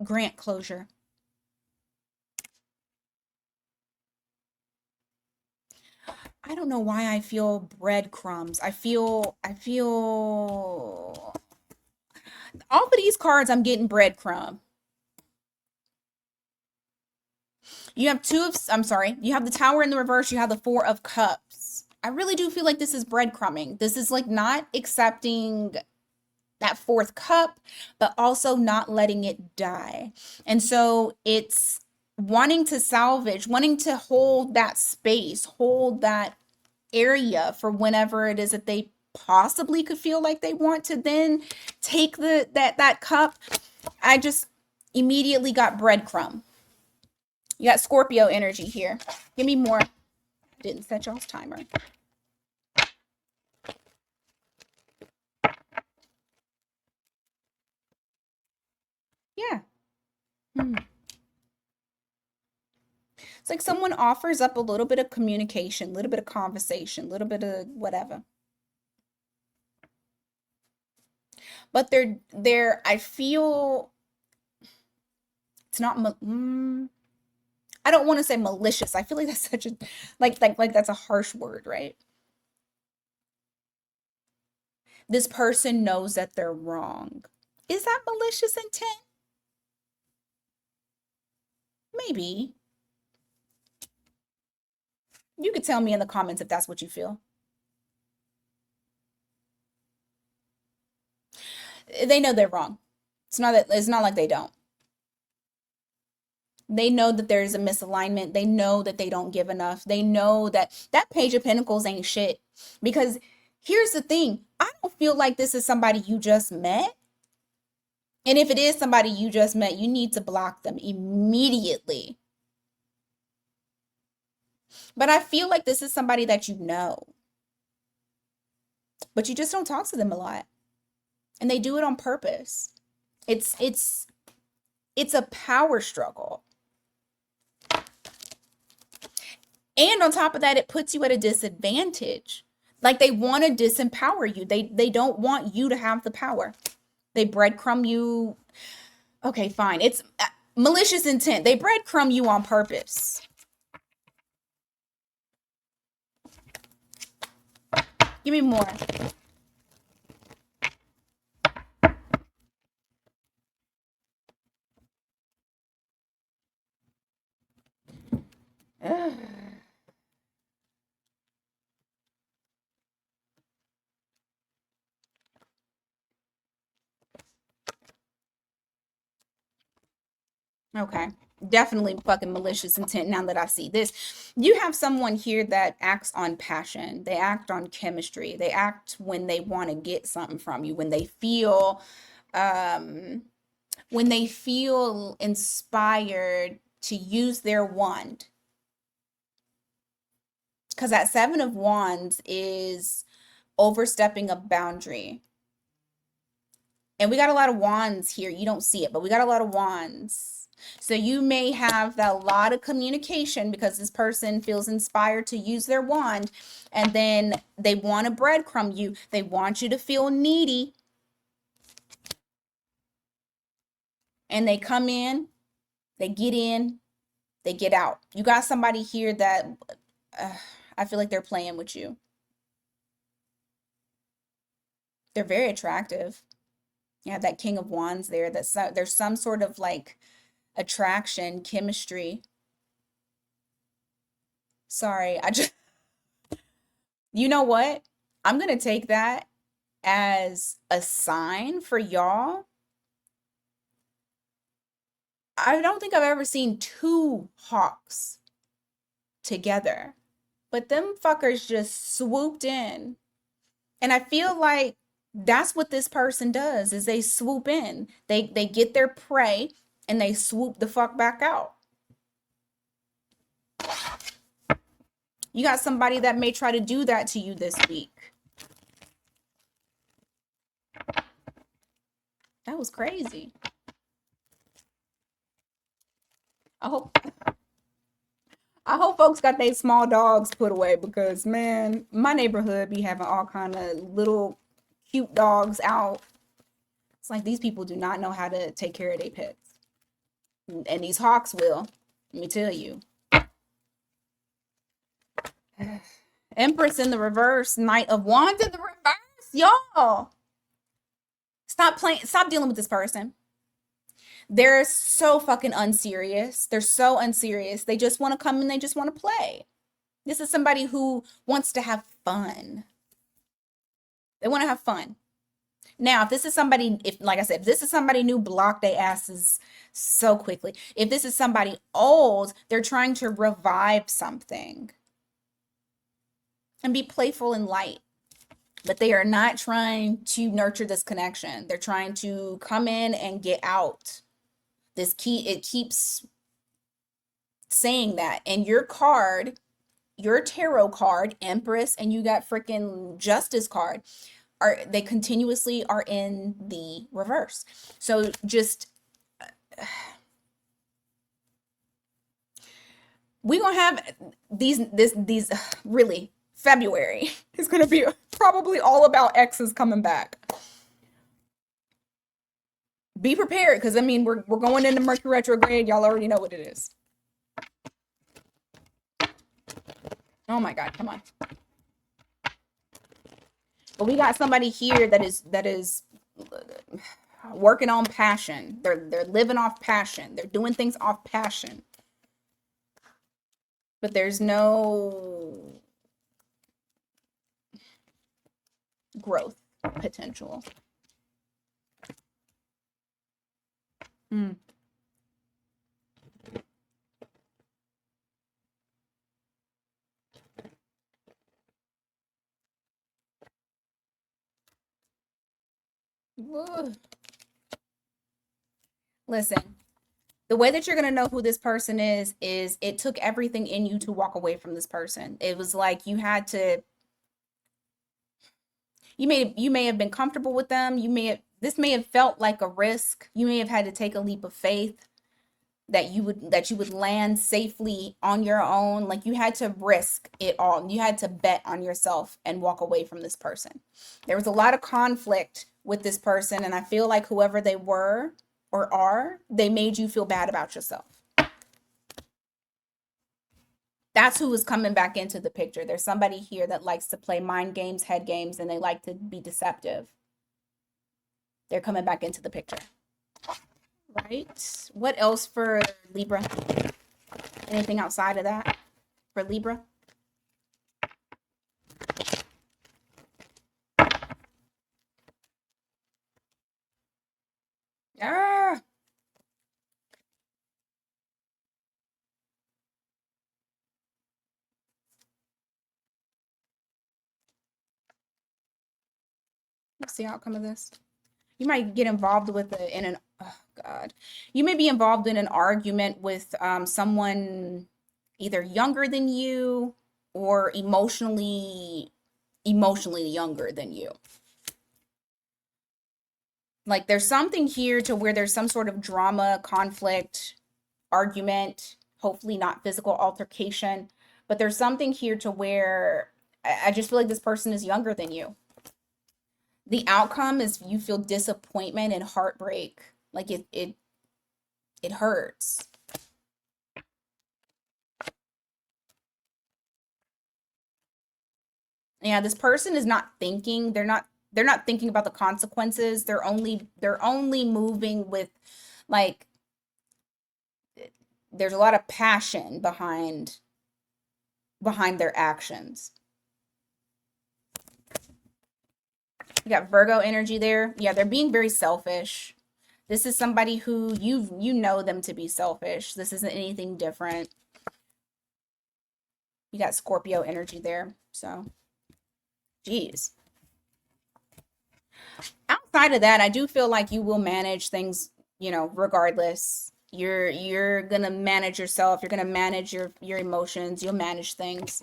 grant closure. I don't know why I feel breadcrumbs. I feel all of these cards I'm getting breadcrumb. You have you have the Tower in the reverse, you have the Four of Cups. I really do feel like this is breadcrumbing. This is like not accepting that fourth cup, but also not letting it die. And so it's wanting to salvage, wanting to hold that space, hold that area for whenever it is that they possibly could feel like they want to then take that cup. I just immediately got breadcrumb. You got Scorpio energy here. Give me more. Didn't set y'all's timer. Yeah. Hmm. It's like someone offers up a little bit of communication, a little bit of conversation, a little bit of whatever. But I feel it's not I don't want to say malicious. I feel like that's such a like that's a harsh word, right? This person knows that they're wrong. Is that malicious intent? Maybe. You could tell me in the comments if that's what you feel. They know they're wrong. It's not like they don't. They know that there's a misalignment. They know that they don't give enough. They know that that Page of Pentacles ain't shit. Because here's the thing, I don't feel like this is somebody you just met. And if it is somebody you just met, you need to block them immediately. But I feel like this is somebody that you know, but you just don't talk to them a lot. And they do it on purpose. It's a power struggle. And on top of that, it puts you at a disadvantage. Like they want to disempower you. They don't want you to have the power. They breadcrumb you. Okay, fine. It's malicious intent. They breadcrumb you on purpose. Give me more. Okay. Definitely fucking malicious intent now that I see this. You have someone here that acts on passion. They act on chemistry. They act when they want to get something from you, um when they feel inspired to use their wand. Because that Seven of Wands is overstepping a boundary. And we got a lot of wands here. You don't see it, but we got a lot of wands. So you may have that lot of communication because this person feels inspired to use their wand, and then they want to breadcrumb you. They want you to feel needy. And they come in, they get out. You got somebody here that I feel like they're playing with you. They're very attractive. You have that King of Wands there. There's some sort of like attraction, chemistry. Sorry, you know what? I'm gonna take that as a sign for y'all. I don't think I've ever seen two hawks together, but them fuckers just swooped in. And I feel like that's what this person does is they swoop in. They get their prey and they swoop the fuck back out. You got somebody that may try to do that to you this week. That was crazy. I hope folks got their small dogs put away because man, my neighborhood be having all kind of little cute dogs out. It's like these people do not know how to take care of their pets. And these hawks will, let me tell you. Empress in the reverse, Knight of Wands in the reverse. Y'all, stop dealing with this person. They're so fucking unserious. They're so unserious. They just want to come and they just want to play. This is somebody who wants to have fun. They want to have fun. Now, if this is somebody, like I said, if this is somebody new, block their asses so quickly. If this is somebody old, they're trying to revive something and be playful and light. But they are not trying to nurture this connection. They're trying to come in and get out. It keeps saying that. And your tarot card, Empress, and you got freaking Justice card, they continuously are in the reverse. So just we gonna have these really February is gonna be probably all about exes coming back. Be prepared because I mean we're going into Mercury retrograde. Y'all already know what it is. Oh my God, come on. But we got somebody here that is working on passion. They're living off passion. They're doing things off passion. But there's no growth potential. Mm. Ugh. Listen, the way that you're going to know who this person is it took everything in you to walk away from this person. It was like you had to, you may have been comfortable with them. This may have felt like a risk. You may have had to take a leap of faith that you would land safely on your own. Like you had to risk it all. You had to bet on yourself and walk away from this person. There was a lot of conflict with this person, and I feel like whoever they were or are, they made you feel bad about yourself. That's who is coming back into the picture. There's somebody here that likes to play mind games, head games, and they like to be deceptive. They're coming back into the picture. Right. What else for Libra? Anything outside of that for Libra? Ah. What's the outcome of this? You might get involved with oh God. You may be involved in an argument with someone either younger than you or emotionally younger than you. Like there's something here to where there's some sort of drama, conflict, argument, hopefully not physical altercation, but there's something here to where I just feel like this person is younger than you. The outcome is you feel disappointment and heartbreak. Like it hurts. Yeah, this person is not thinking. They're not thinking about the consequences. They're only moving with like there's a lot of passion behind their actions. You got Virgo energy there. Yeah, they're being very selfish. This is somebody who you know them to be selfish. This isn't anything different. You got Scorpio energy there. So, geez. Outside of that, I do feel like you will manage things, regardless. You're gonna manage yourself. You're gonna manage your emotions. You'll manage things.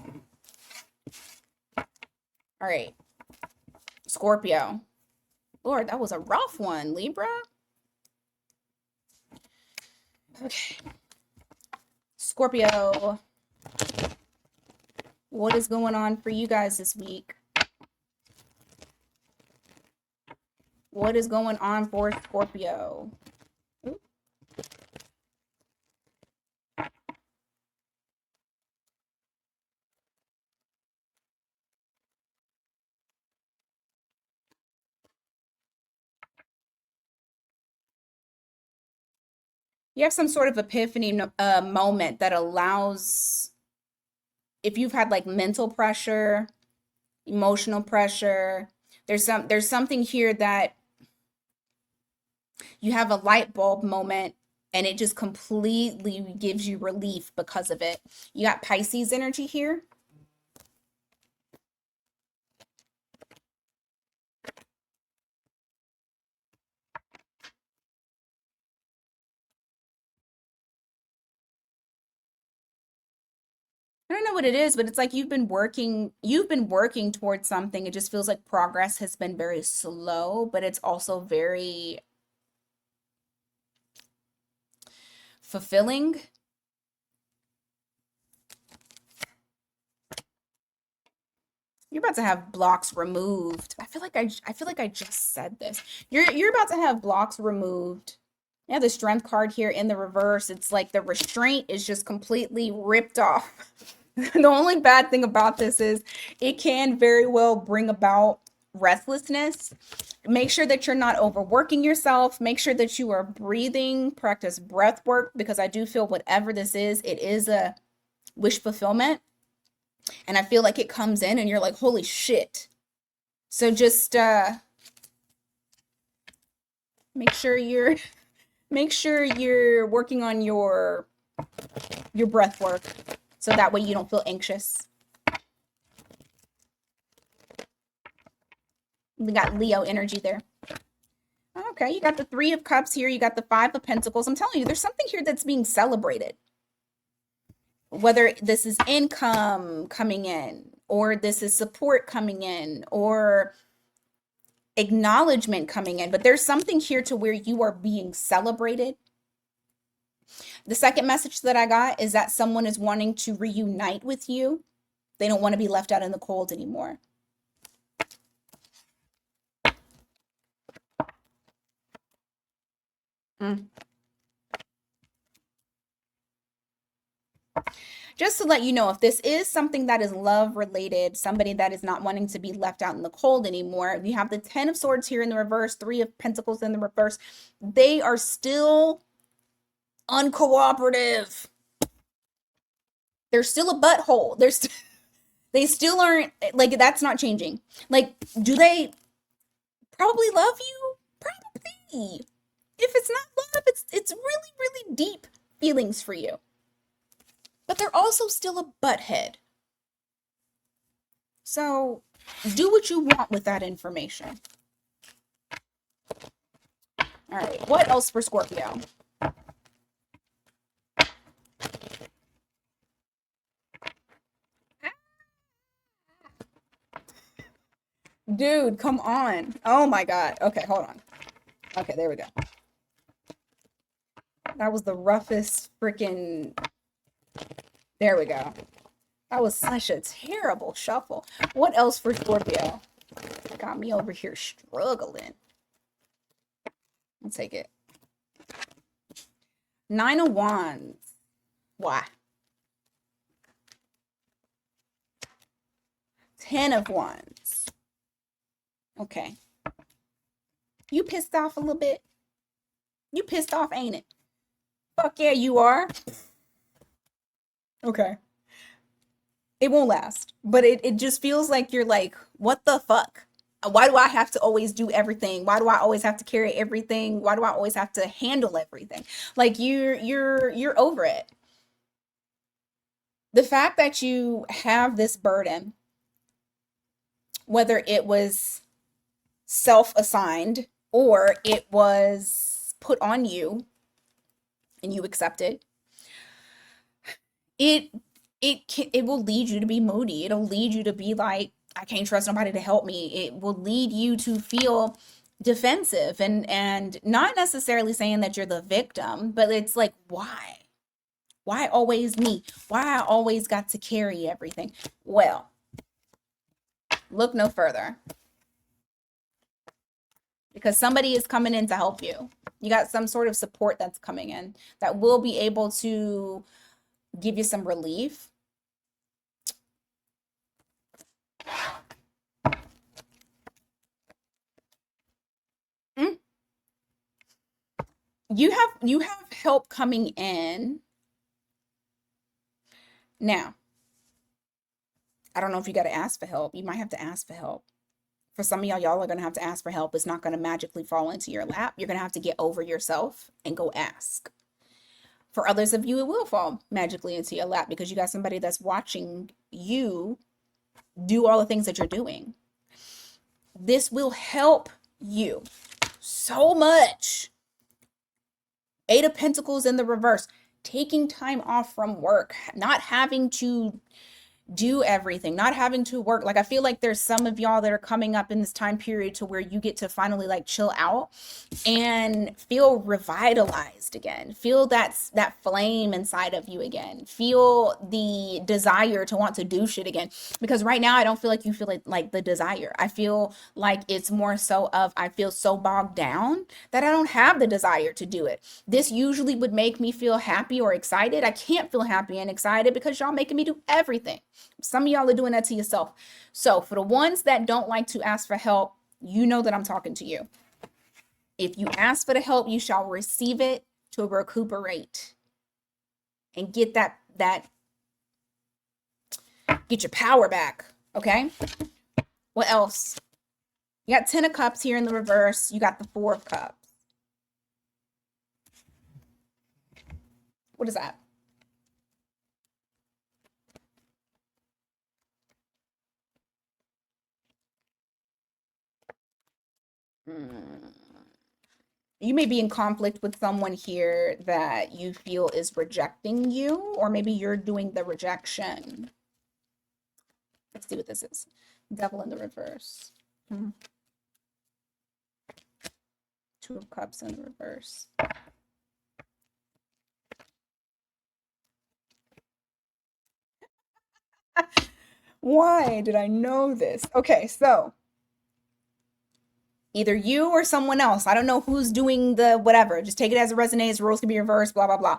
All right, Scorpio. Lord, that was a rough one, Libra. Okay, Scorpio. What is going on for you guys this week? What is going on for Scorpio? Ooh. You have some sort of epiphany moment that allows, if you've had like mental pressure, emotional pressure, there's something here that you have a light bulb moment and it just completely gives you relief because of it. You got Pisces energy here. I don't know what it is, but it's like you've been working towards something. It just feels like progress has been very slow, but it's also very fulfilling. You're about to have blocks removed. I feel like I just said this. You're about to have blocks removed. Yeah, the strength card here in the reverse. It's like the restraint is just completely ripped off. The only bad thing about this is it can very well bring about restlessness. Make sure that you're not overworking yourself. Make sure that you are breathing, practice breath work because I do feel whatever this is, it is a wish fulfillment. And I feel like it comes in and you're like, holy shit. So just make sure you're make sure you're working on your breath work so that way you don't feel anxious. We got Leo energy there. Okay, you got the Three of Cups here. You got the Five of Pentacles. I'm telling you, there's something here that's being celebrated. Whether this is income coming in, or this is support coming in, or acknowledgement coming in, but there's something here to where you are being celebrated. The second message that I got is that someone is wanting to reunite with you. They don't want to be left out in the cold anymore. Mm. Just to let you know, if this is something that is love related, somebody that is not wanting to be left out in the cold anymore, you have the Ten of Swords here in the reverse, Three of Pentacles in the reverse. They are still uncooperative. They're still a butthole. They still aren't, like, that's not changing. Like, do they probably love you? Probably. If it's not love, it's really, really deep feelings for you. But they're also still a butthead. So do what you want with that information. All right, what else for Scorpio? Dude, come on. Oh my God. Okay, hold on. Okay, there we go. That was the roughest freaking. There we go. That was such a terrible shuffle. What else for Scorpio? Got me over here struggling. I'll take it. 9 of Wands. Why? 10 of Wands. Okay. You pissed off a little bit? You pissed off, ain't it? Fuck yeah, you are. Okay. It won't last, but it just feels like you're like, what the fuck? Why do I have to always do everything? Why do I always have to carry everything? Why do I always have to handle everything? Like you're over it. The fact that you have this burden, whether it was self-assigned or it was put on you and you accepted, it it will lead you to be moody. It'll lead you to be like, I can't trust nobody to help me. It will lead you to feel defensive and not necessarily saying that you're the victim, but it's like, why? Why always me? Why I always got to carry everything? Well, look no further, because somebody is coming in to help you. You got some sort of support that's coming in that will be able to give you some relief. Mm. You have help coming in. Now, I don't know if you got to ask for help. You might have to ask for help. For some of y'all are going to have to ask for help. It's not going to magically fall into your lap. You're going to have to get over yourself and go ask. For others of you, it will fall magically into your lap because you got somebody that's watching you do all the things that you're doing. This will help you so much. 8 of Pentacles in the reverse. Taking time off from work. Not having to do everything, not having to work. Like, I feel like there's some of y'all that are coming up in this time period to where you get to finally like chill out and feel revitalized again, feel that flame inside of you again, feel the desire to want to do shit again. Because right now I don't feel like you feel like the desire. I feel like it's more so of, I feel so bogged down that I don't have the desire to do it. This usually would make me feel happy or excited. I can't feel happy and excited because y'all making me do everything. Some of y'all are doing that to yourself. So for the ones that don't like to ask for help, you know that I'm talking to you. If you ask for the help, you shall receive it to recuperate and get get your power back. Okay. What else? You got 10 of Cups here in the reverse. You got the 4 of Cups. What is that? You may be in conflict with someone here that you feel is rejecting you, or maybe you're doing the rejection. Let's see what this is. Devil in the reverse. 2 of Cups in the reverse. Why did I know this? Okay, so either you or someone else. I don't know who's doing the whatever. Just take it as it resonates. Roles can be reversed, blah, blah, blah.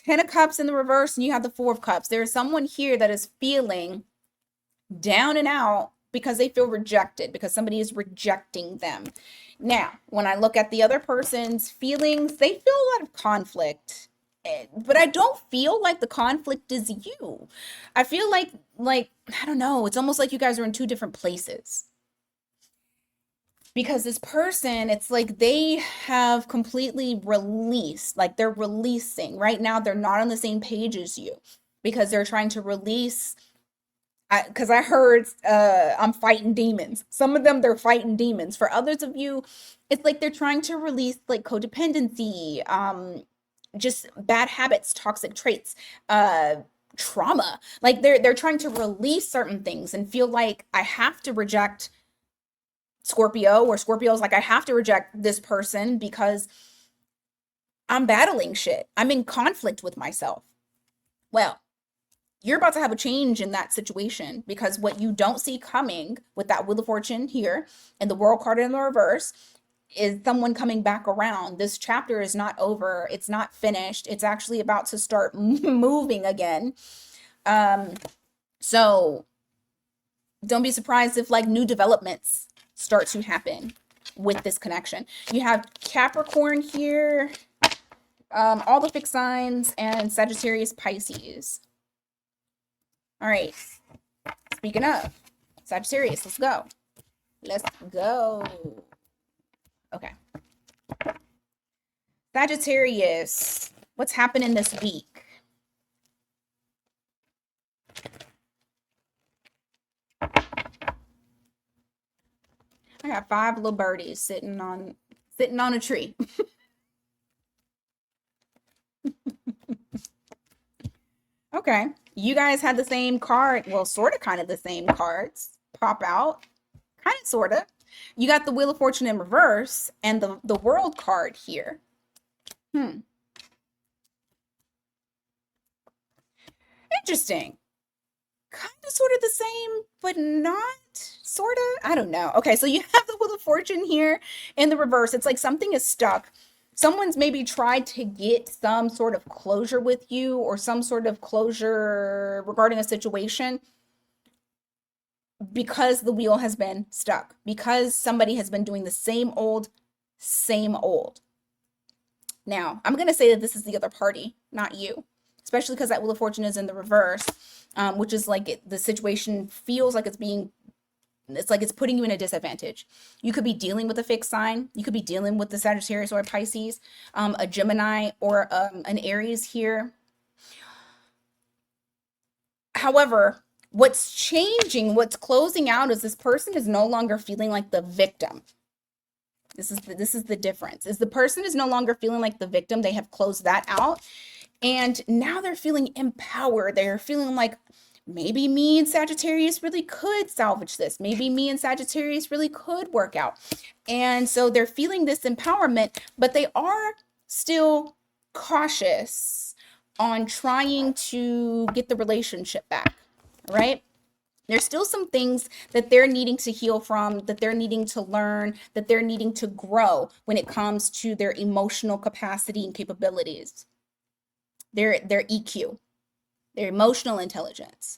10 of Cups in the reverse, and you have the 4 of Cups. There is someone here that is feeling down and out because they feel rejected, because somebody is rejecting them. Now, when I look at the other person's feelings, they feel a lot of conflict. But I don't feel like the conflict is you. I feel like I don't know, it's almost like you guys are in 2 different places. Because this person, it's like they have completely released, like they're releasing. Right now, they're not on the same page as you because they're trying to release. Because I heard I'm fighting demons. Some of them, they're fighting demons. For others of you, it's like they're trying to release like codependency, just bad habits, toxic traits, trauma. Like they're trying to release certain things and feel like I have to reject Scorpio, where Scorpio's like, I have to reject this person because I'm battling shit. I'm in conflict with myself. Well, you're about to have a change in that situation because what you don't see coming with that Wheel of Fortune here and the World card in the reverse is someone coming back around. This chapter is not over. It's not finished. It's actually about to start moving again. So don't be surprised if like new developments start to happen with this connection. You have Capricorn here, all the fixed signs, and Sagittarius, Pisces. All right. Speaking of Sagittarius, let's go. Let's go. Okay. Sagittarius, what's happening this week? I got 5 little birdies sitting on a tree. Okay. You guys had the same card, well, sort of kind of the same cards pop out. Kind of sort of. You got the Wheel of Fortune in reverse and the World card here. Interesting. Kind of sort of the same, but not sort of. I don't know. Okay, so you have the Wheel of Fortune here in the reverse. It's like something is stuck. Someone's maybe tried to get some sort of closure with you or some sort of closure regarding a situation because the wheel has been stuck, because somebody has been doing the same old, same old. Now, I'm going to say that this is the other party, not you, especially because that Wheel of Fortune is in the reverse, which is like the situation feels like it's like it's putting you in a disadvantage. You could be dealing with a fixed sign. You could be dealing with the Sagittarius or a Pisces, a Gemini or an Aries here. However, what's changing, what's closing out is this person is no longer feeling like the victim. This is the difference. Is the person is no longer feeling like the victim. They have closed that out. And now they're feeling empowered. They're feeling like maybe me and Sagittarius really could salvage this. Maybe me and Sagittarius really could work out. And so they're feeling this empowerment, but they are still cautious on trying to get the relationship back, right? There's still some things that they're needing to heal from, that they're needing to learn, that they're needing to grow when it comes to their emotional capacity and capabilities. Their EQ, their emotional intelligence.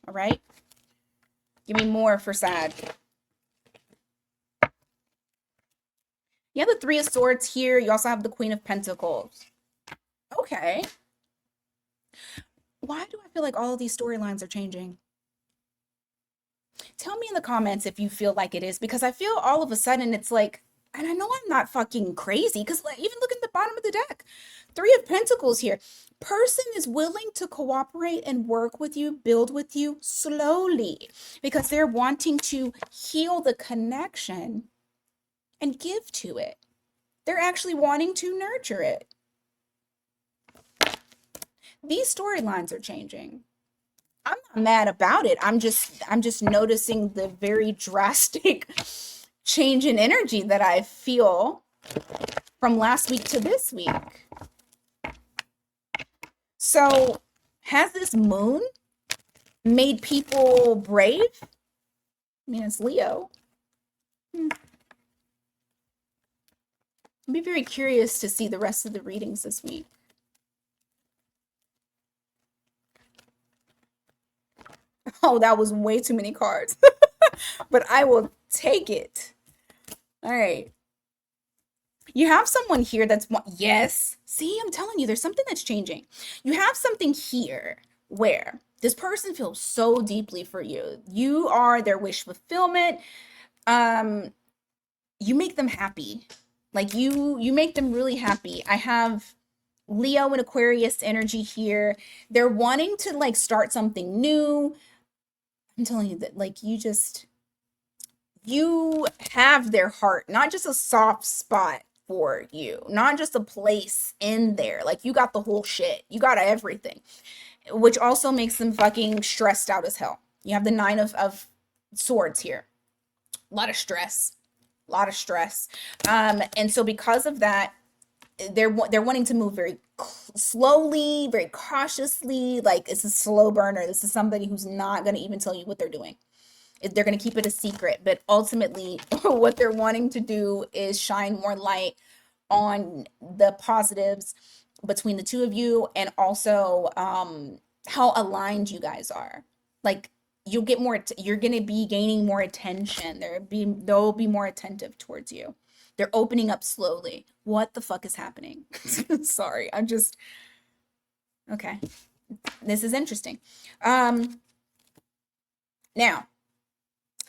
All right? Give me more for Sad. You have the Three of Swords here. You also have the Queen of Pentacles. Okay. Why do I feel like all of these storylines are changing? Tell me in the comments if you feel like it is, because I feel all of a sudden it's like, and I know I'm not fucking crazy, because like, even look at the bottom of the deck. Three of Pentacles here. Person is willing to cooperate and work with you, build with you slowly, because they're wanting to heal the connection and give to it. They're actually wanting to nurture it. These storylines are changing. I'm not mad about it. I'm just noticing the very drastic change in energy that I feel from last week to this week. So, has this moon made people brave? I mean, it's Leo. I'd be very curious to see the rest of the readings this week. Oh, that was way too many cards. But I will take it. All right. You have someone here that's, yes. See, I'm telling you, there's something that's changing. You have something here where this person feels so deeply for you. You are their wish fulfillment. You make them happy. Like you make them really happy. I have Leo and Aquarius energy here. They're wanting to like start something new. I'm telling you that like you have their heart, not just a soft spot for you, not just a place in there. Like you got the whole shit. You got everything, which also makes them fucking stressed out as hell. You have the Nine of Swords here. A lot of stress, a lot of stress. And so because of that, they're wanting to move very slowly, very cautiously. Like it's a slow burner. This is somebody who's not going to even tell you what they're doing. They're going to keep it a secret, but ultimately what they're wanting to do is shine more light on the positives between the two of you, and also how aligned you guys are. Like you'll get more, you're going to be gaining more attention. They'll be more attentive towards you. They're opening up slowly. What the fuck is happening? Sorry, I'm just okay. This is interesting. Now,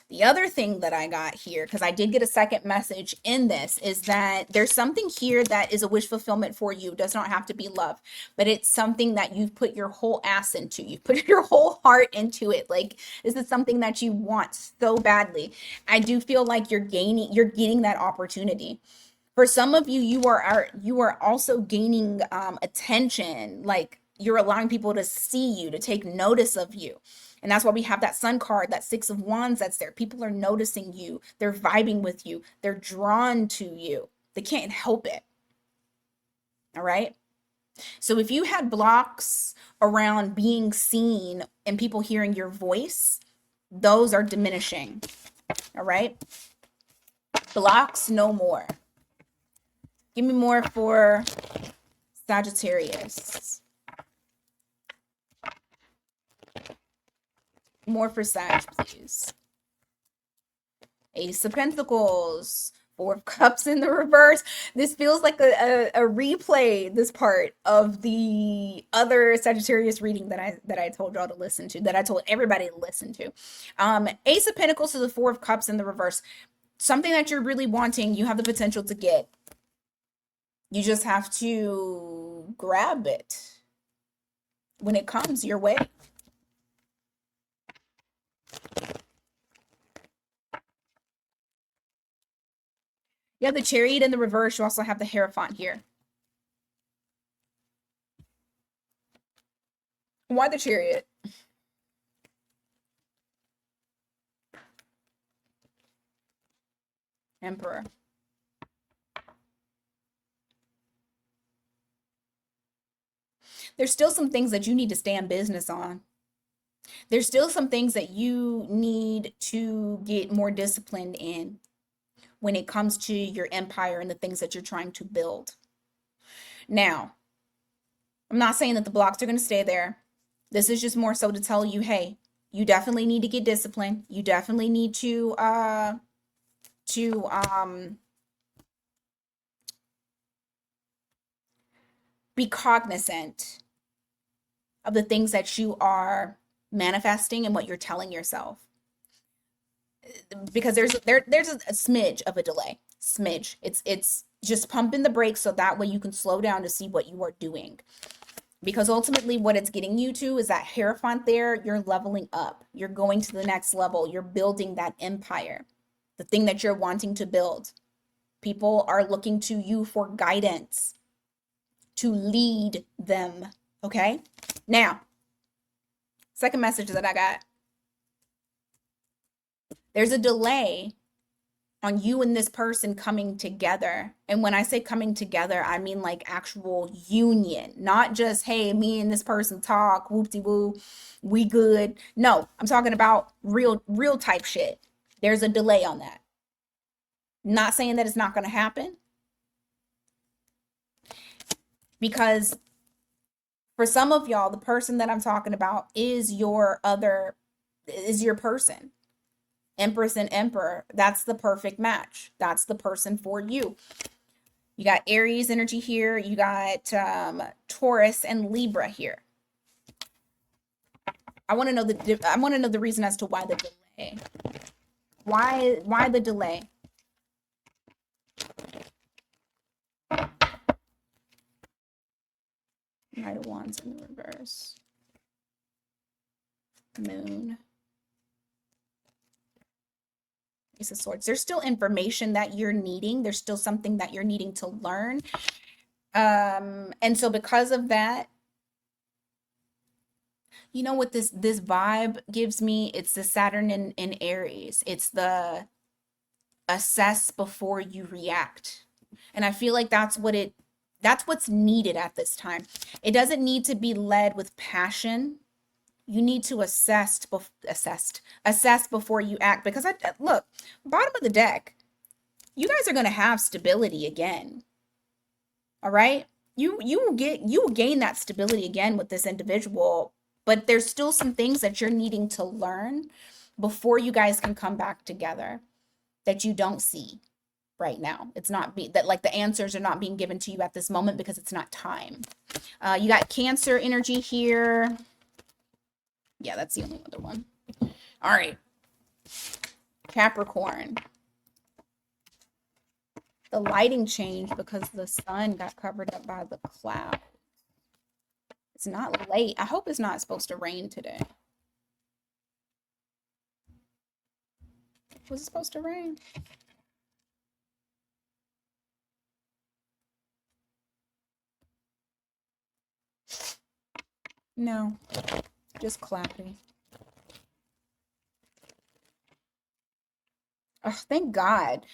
the other thing that I got here, because I did get a second message in this, is that there's something here that is a wish fulfillment for you. It does not have to be love, but it's something that you've put your whole ass into. You've put your whole heart into it. Like this is something that you want so badly. I do feel like you're getting that opportunity. For some of you, you are also gaining attention. Like you're allowing people to see you, to take notice of you. And that's why we have that sun card, that 6 of Wands that's there. People are noticing you. They're vibing with you. They're drawn to you. They can't help it. All right. So if you had blocks around being seen and people hearing your voice, those are diminishing. All right. Blocks no more. Give me more for Sagittarius. More for Sag, please. Ace of Pentacles, 4 of Cups in the reverse. This feels like a replay, this part of the other Sagittarius reading that I told y'all to listen to, that I told everybody to listen to. Ace of Pentacles to the 4 of Cups in the reverse. Something that you're really wanting, you have the potential to get. You just have to grab it when it comes your way. You have the Chariot in the reverse. You also have the Hierophant here. Why the Chariot? Emperor. There's still some things that you need to stay in business on. There's still some things that you need to get more disciplined in when it comes to your empire and the things that you're trying to build. Now, I'm not saying that the blocks are going to stay there. This is just more so to tell you, hey, you definitely need to get disciplined. You definitely need to be cognizant of the things that you are manifesting and what you're telling yourself, because there's a smidge of a delay. It's just pumping the brakes so that way you can slow down to see what you are doing, because ultimately what it's getting you to is that Hierophant there. You're leveling up, you're going to the next level, you're building that empire, the thing that you're wanting to build. People are looking to you for guidance to lead them. Okay, now second message that I got, there's a delay on you and this person coming together. And when I say coming together, I mean like actual union, not just, hey, me and this person talk, whoopty woo, we good. No, I'm talking about real type shit. There's a delay on that. Not saying that it's not going to happen, because for some of y'all, the person that I'm talking about is your person. Empress and Emperor, that's the perfect match. That's the person for you. You got Aries energy here. You got Taurus and Libra here. I want to know the reason as to why the delay. Why the delay? Knight of Wands in the reverse. Moon. Ace of Swords. There's still information that you're needing. There's still something that you're needing to learn. And so because of that, you know what this vibe gives me? It's the Saturn in Aries. It's the assess before you react. And I feel like that's what's needed at this time. It doesn't need to be led with passion. You need to assess before you act, because I look, bottom of the deck, you guys are going to have stability again. All right? You will gain that stability again with this individual, but there's still some things that you're needing to learn before you guys can come back together that you don't see right now. It's not that like the answers are not being given to you at this moment because it's not time. You got Cancer energy here. Yeah, that's the only other one. All right. Capricorn. The lighting changed because the sun got covered up by the cloud. It's not late. I hope it's not supposed to rain today. Was it supposed to rain? No, just cloudy. Oh, thank God.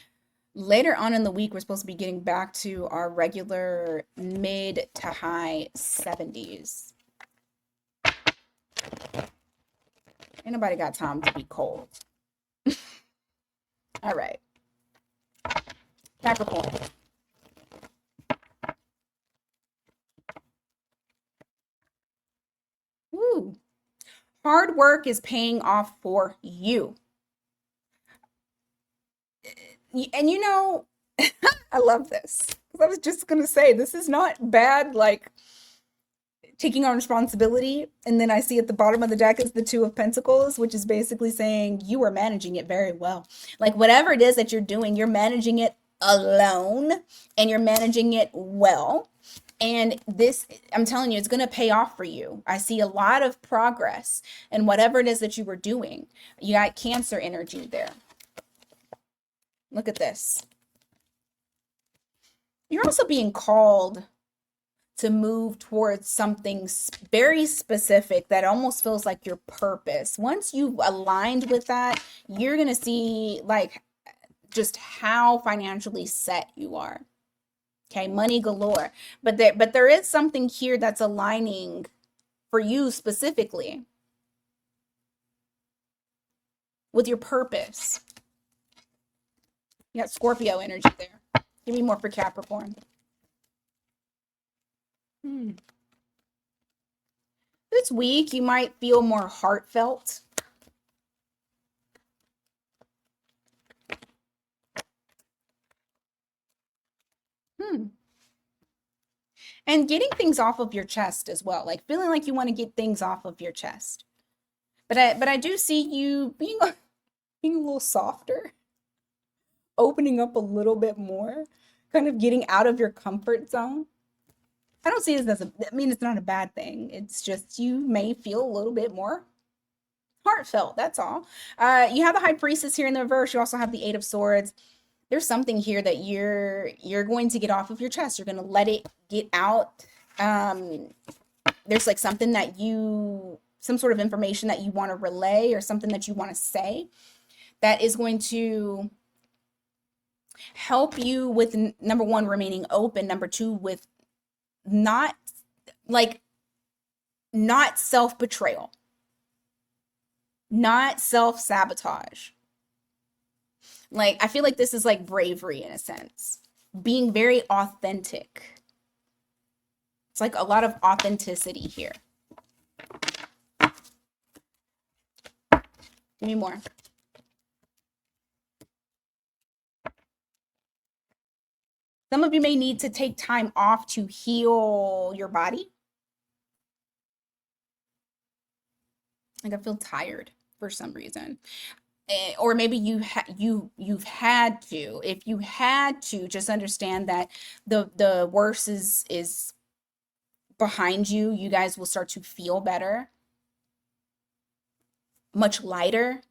Later on in the week, we're supposed to be getting back to our regular mid to high 70s. Ain't nobody got time to be cold. All right. Capricorn. Woo. Hard work is paying off for you. And you know, I love this. I was just going to say, this is not bad, like taking on responsibility. And then I see at the bottom of the deck is the Two of Pentacles, which is basically saying you are managing it very well. Like whatever it is that you're doing, you're managing it alone and you're managing it well. And this, I'm telling you, it's going to pay off for you. I see a lot of progress in whatever it is that you were doing. You got Cancer energy there. Look at this. You're also being called to move towards something very specific that almost feels like your purpose. Once you've aligned with that, you're going to see like just how financially set you are. Okay, money galore. But there is something here that's aligning for you specifically with your purpose. You got Scorpio energy there. Give me more for Capricorn. This week, you might feel more heartfelt. And getting things off of your chest as well, like feeling like you want to get things off of your chest. But I do see you being a little softer, opening up a little bit more, kind of getting out of your comfort zone. I don't see it as I mean, it's not a bad thing. It's just you may feel a little bit more heartfelt. That's all. You have the High Priestess here in the reverse. You also have the Eight of Swords. There's something here that you're going to get off of your chest. You're going to let it get out. There's like something that some sort of information that you want to relay or something that you want to say that is going to help you with number one, remaining open. Number two, with not self-betrayal, not self-sabotage. Like, I feel like this is like bravery in a sense, being very authentic. It's like a lot of authenticity here. Give me more. Some of you may need to take time off to heal your body. Like I feel tired for some reason. Or maybe you've had to. If you had to, just understand that the worst is behind you. You guys will start to feel better, much lighter.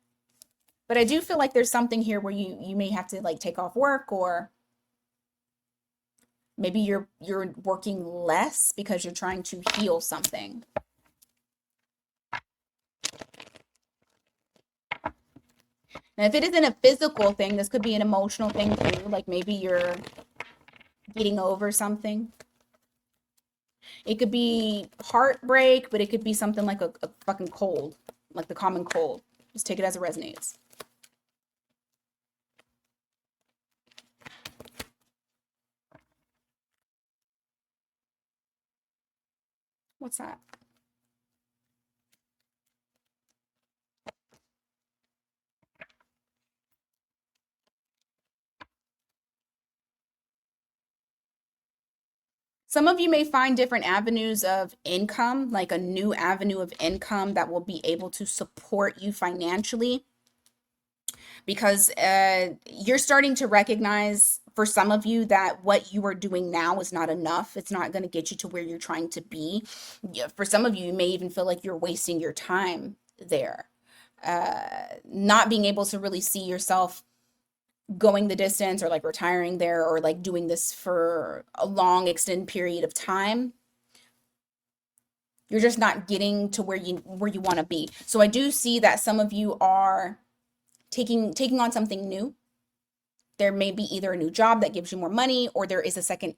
But I do feel like there's something here where you may have to like take off work, or maybe you're working less because you're trying to heal something. Now, if it isn't a physical thing, this could be an emotional thing too. Like maybe you're getting over something. It could be heartbreak, but it could be something like a fucking cold, like the common cold. Just take it as it resonates. What's that? Some of you may find different avenues of income, like a new avenue of income that will be able to support you financially because you're starting to recognize for some of you that what you are doing now is not enough. It's not going to get you to where you're trying to be. Yeah, for some of you, you may even feel like you're wasting your time there. Not being able to really see yourself going the distance or like retiring there or like doing this for a long extended period of time. You're just not getting to where you want to be. So I do see that some of you are taking on something new. There may be either a new job that gives you more money or there is a second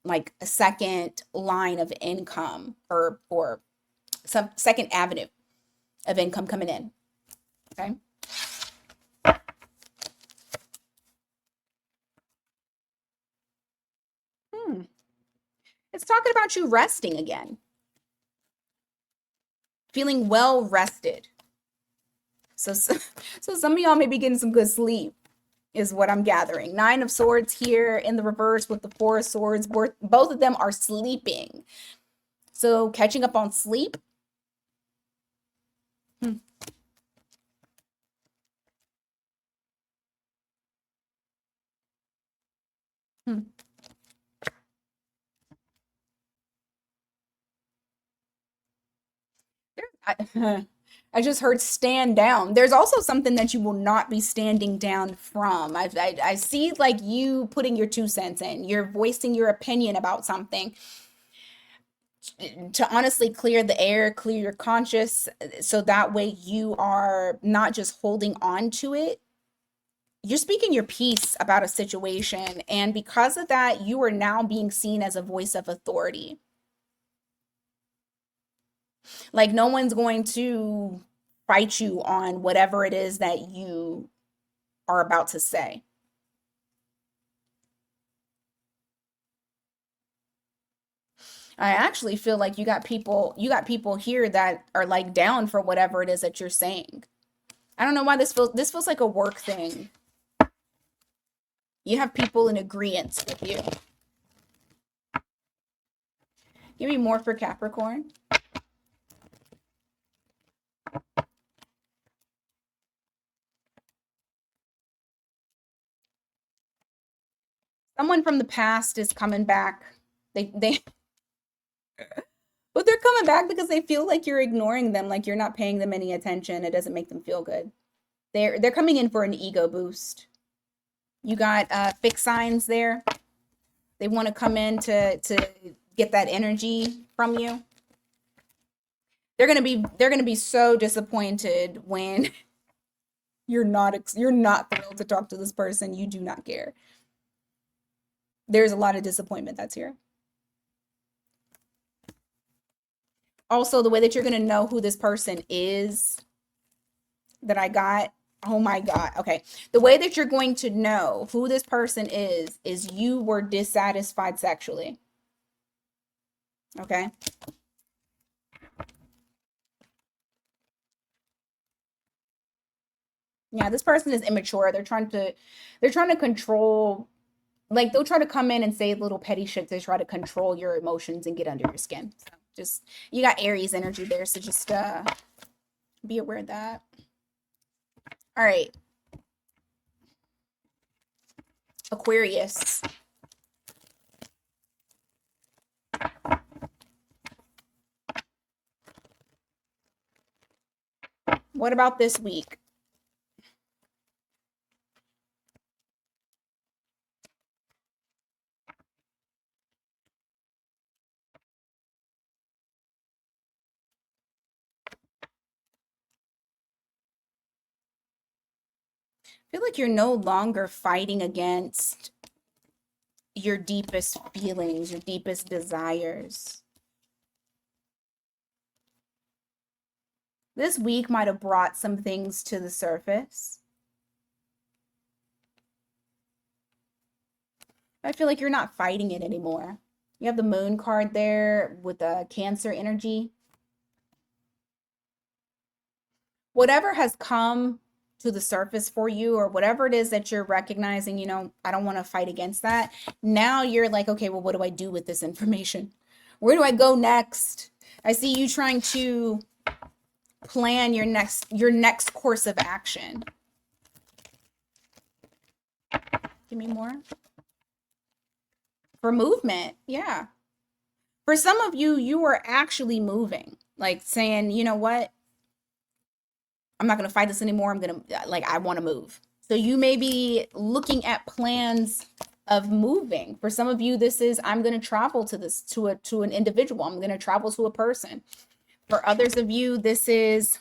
line of income or some second avenue of income coming in. Okay. Hmm. It's talking about you resting again. Feeling well rested. So some of y'all may be getting some good sleep, is what I'm gathering. Nine of Swords here in the reverse with the Four of Swords. Both of them are sleeping. So catching up on sleep. Hmm. Hmm. I, I just heard stand down. There's also something that you will not be standing down from. I see like you putting your 2 cents in. You're voicing your opinion about something to honestly clear the air, clear your conscious, so that way you are not just holding on to it. You're speaking your piece about a situation, and because of that, you are now being seen as a voice of authority. Like no one's going to fight you on whatever it is that you are about to say. I actually feel like you got people here that are like down for whatever it is that you're saying. I don't know why this feels like a work thing. You have people in agreement with you. Give me more for Capricorn. Someone from the past is coming back. They but they're coming back because they feel like you're ignoring them, like you're not paying them any attention. It doesn't make them feel good. They're coming in for an ego boost. You got fixed signs there. They want to come in to get that energy from you. They're gonna be so disappointed when you're not thrilled to talk to this person. You do not care. There's a lot of disappointment that's here. Also, the way that you're gonna know who this person is that I got. Oh my God. Okay. The way that you're going to know who this person is you were dissatisfied sexually. Okay. Yeah, this person is immature. They're trying to control, like they'll try to come in and say little petty shit to try to control your emotions and get under your skin. So just you got Aries energy there, so just be aware of that. All right. Aquarius. What about this week? I feel like you're no longer fighting against your deepest feelings, your deepest desires. This week might have brought some things to the surface. I feel like you're not fighting it anymore. You have the moon card there with the Cancer energy. Whatever has come to the surface for you, or whatever it is that you're recognizing, I don't want to fight against that. Now you're like, okay, well, what do I do with this information? Where do I go next? I see you trying to plan your next course of action. Give me more. For movement, yeah. For some of you, you are actually moving, like saying, you know what? I'm not going to fight this anymore. I want to move. So you may be looking at plans of moving. For some of you, this is, I'm going to travel to an individual. I'm going to travel to a person. For others of you, this is,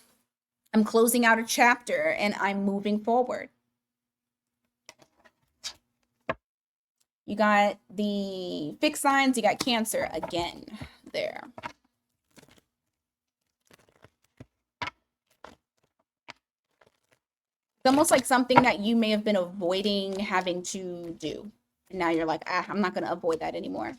I'm closing out a chapter and I'm moving forward. You got the fixed signs, you got Cancer again there. It's almost like something that you may have been avoiding having to do. And now you're like, I'm not going to avoid that anymore.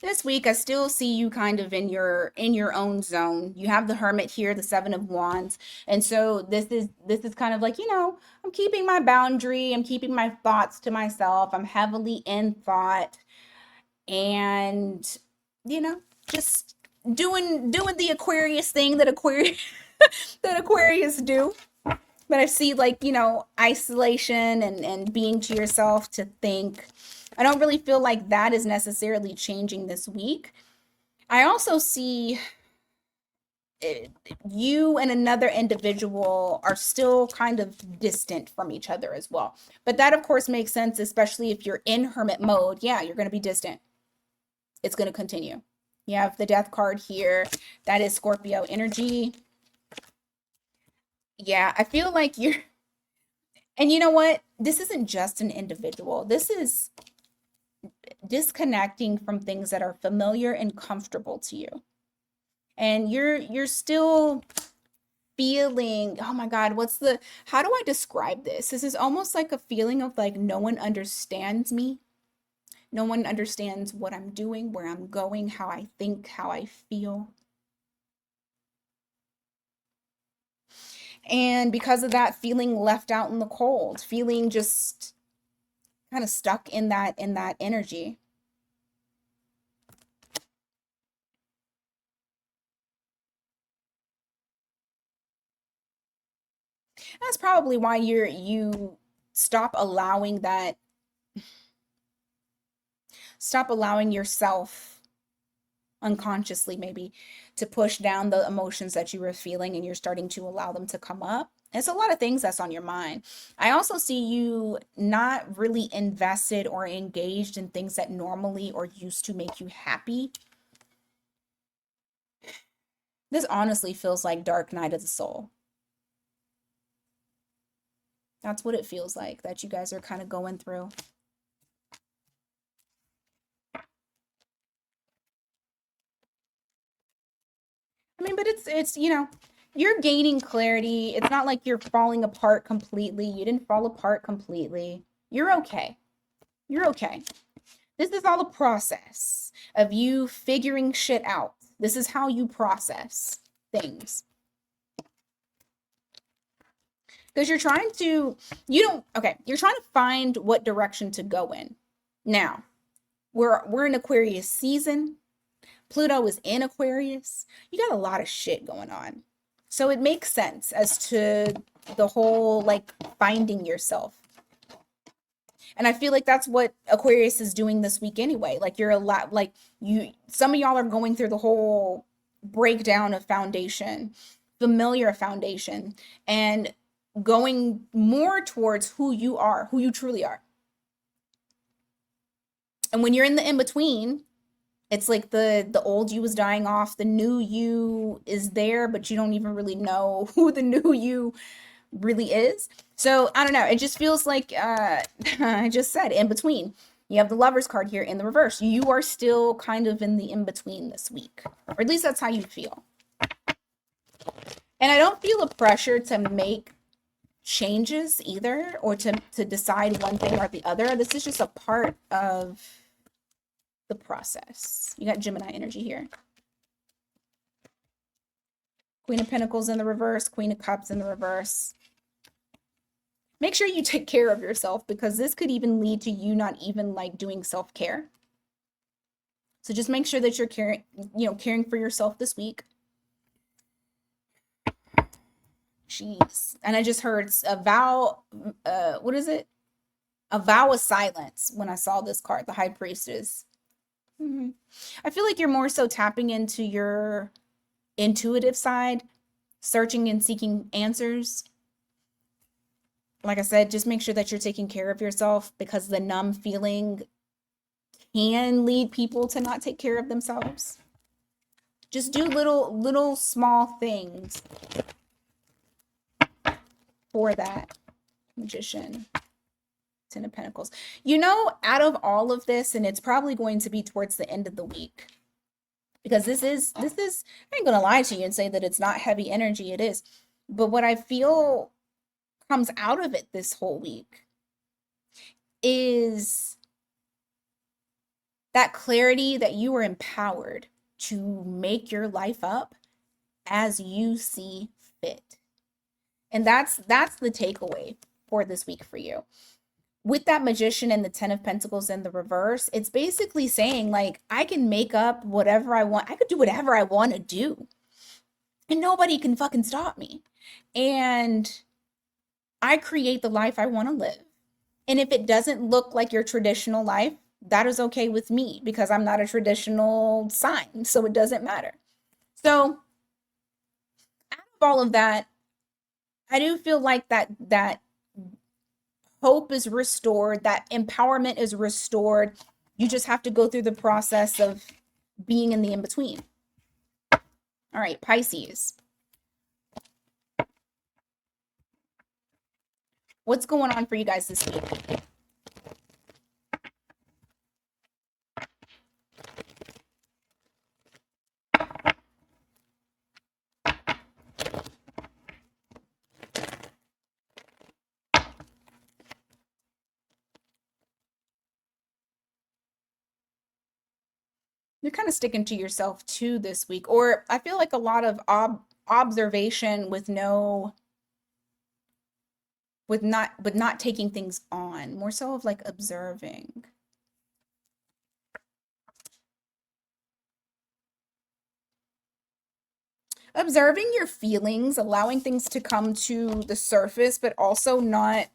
This week, I still see you kind of in your own zone. You have the Hermit here, the Seven of Wands. And so this is kind of like, I'm keeping my boundary. I'm keeping my thoughts to myself. I'm heavily in thought. And, just doing the Aquarius thing that Aquarius do. But I see isolation and being to yourself to think. I don't really feel like that is necessarily changing this week. I also see you and another individual are still kind of distant from each other as well. But that, of course, makes sense, especially if you're in hermit mode. Yeah, you're going to be distant. It's going to continue. You have the Death card here. That is Scorpio energy. Yeah, I feel like you're... And you know what? This isn't just an individual. This is disconnecting from things that are familiar and comfortable to you. And you're still feeling, oh my God, how do I describe this? This is almost like a feeling of like no one understands me. No one understands what I'm doing, where I'm going, how I think, how I feel. And because of that, feeling left out in the cold, feeling just kind of stuck in that energy. That's probably why you stop allowing yourself unconsciously maybe to push down the emotions that you were feeling, and you're starting to allow them to come up. It's a lot of things that's on your mind. I also see you not really invested or engaged in things that normally or used to make you happy. This honestly feels like dark night of the soul. That's what it feels like that you guys are kind of going through. I mean, but it's you're gaining clarity. It's not like you're falling apart completely. You didn't fall apart completely. You're okay. You're okay. This is all a process of you figuring shit out. This is how you process things. Because you're trying to find what direction to go in. Now, we're in Aquarius season. Pluto is in Aquarius. You got a lot of shit going on. So it makes sense as to the whole like finding yourself. And I feel like that's what Aquarius is doing this week anyway. Like some of y'all are going through the whole breakdown of foundation, familiar foundation, and going more towards who you are, who you truly are. And when you're in the in between, it's like the old you is dying off, the new you is there, but you don't even really know who the new you really is. So I don't know. It just feels like I just said in between. You have the Lovers card here in the reverse. You are still kind of in the in between this week, or at least that's how you feel. And I don't feel a pressure to make changes either, or to decide one thing or the other. This is just a part of the process. You got Gemini energy here. Queen of Pentacles in the reverse, Queen of Cups in the reverse. Make sure you take care of yourself, because this could even lead to you not even like doing self-care. So just make sure that you're caring for yourself this week. Jeez. And I just heard a vow, what is it? A vow of silence when I saw this card, the High Priestess. I feel like you're more so tapping into your intuitive side, searching and seeking answers. Like I said, just make sure that you're taking care of yourself, because the numb feeling can lead people to not take care of themselves. Just do little small things for that. Magician. Ten of Pentacles. Out of all of this, and it's probably going to be towards the end of the week, because this is I ain't gonna lie to you and say that it's not heavy energy. It is. But what I feel comes out of it this whole week is that clarity that you are empowered to make your life up as you see fit. And that's the takeaway for this week for you. With that Magician and the Ten of Pentacles in the reverse, it's basically saying, like, I can make up whatever I want. I could do whatever I want to do, and nobody can fucking stop me. And I create the life I want to live. And if it doesn't look like your traditional life, that is okay with me, because I'm not a traditional sign, so it doesn't matter. So out of all of that, I do feel like that hope is restored, that empowerment is restored. You just have to go through the process of being in the in-between. All right, Pisces. What's going on for you guys this week? You're kind of sticking to yourself too this week, or I feel like a lot of observation with not taking things on, more so of like observing. Observing your feelings, allowing things to come to the surface, but also not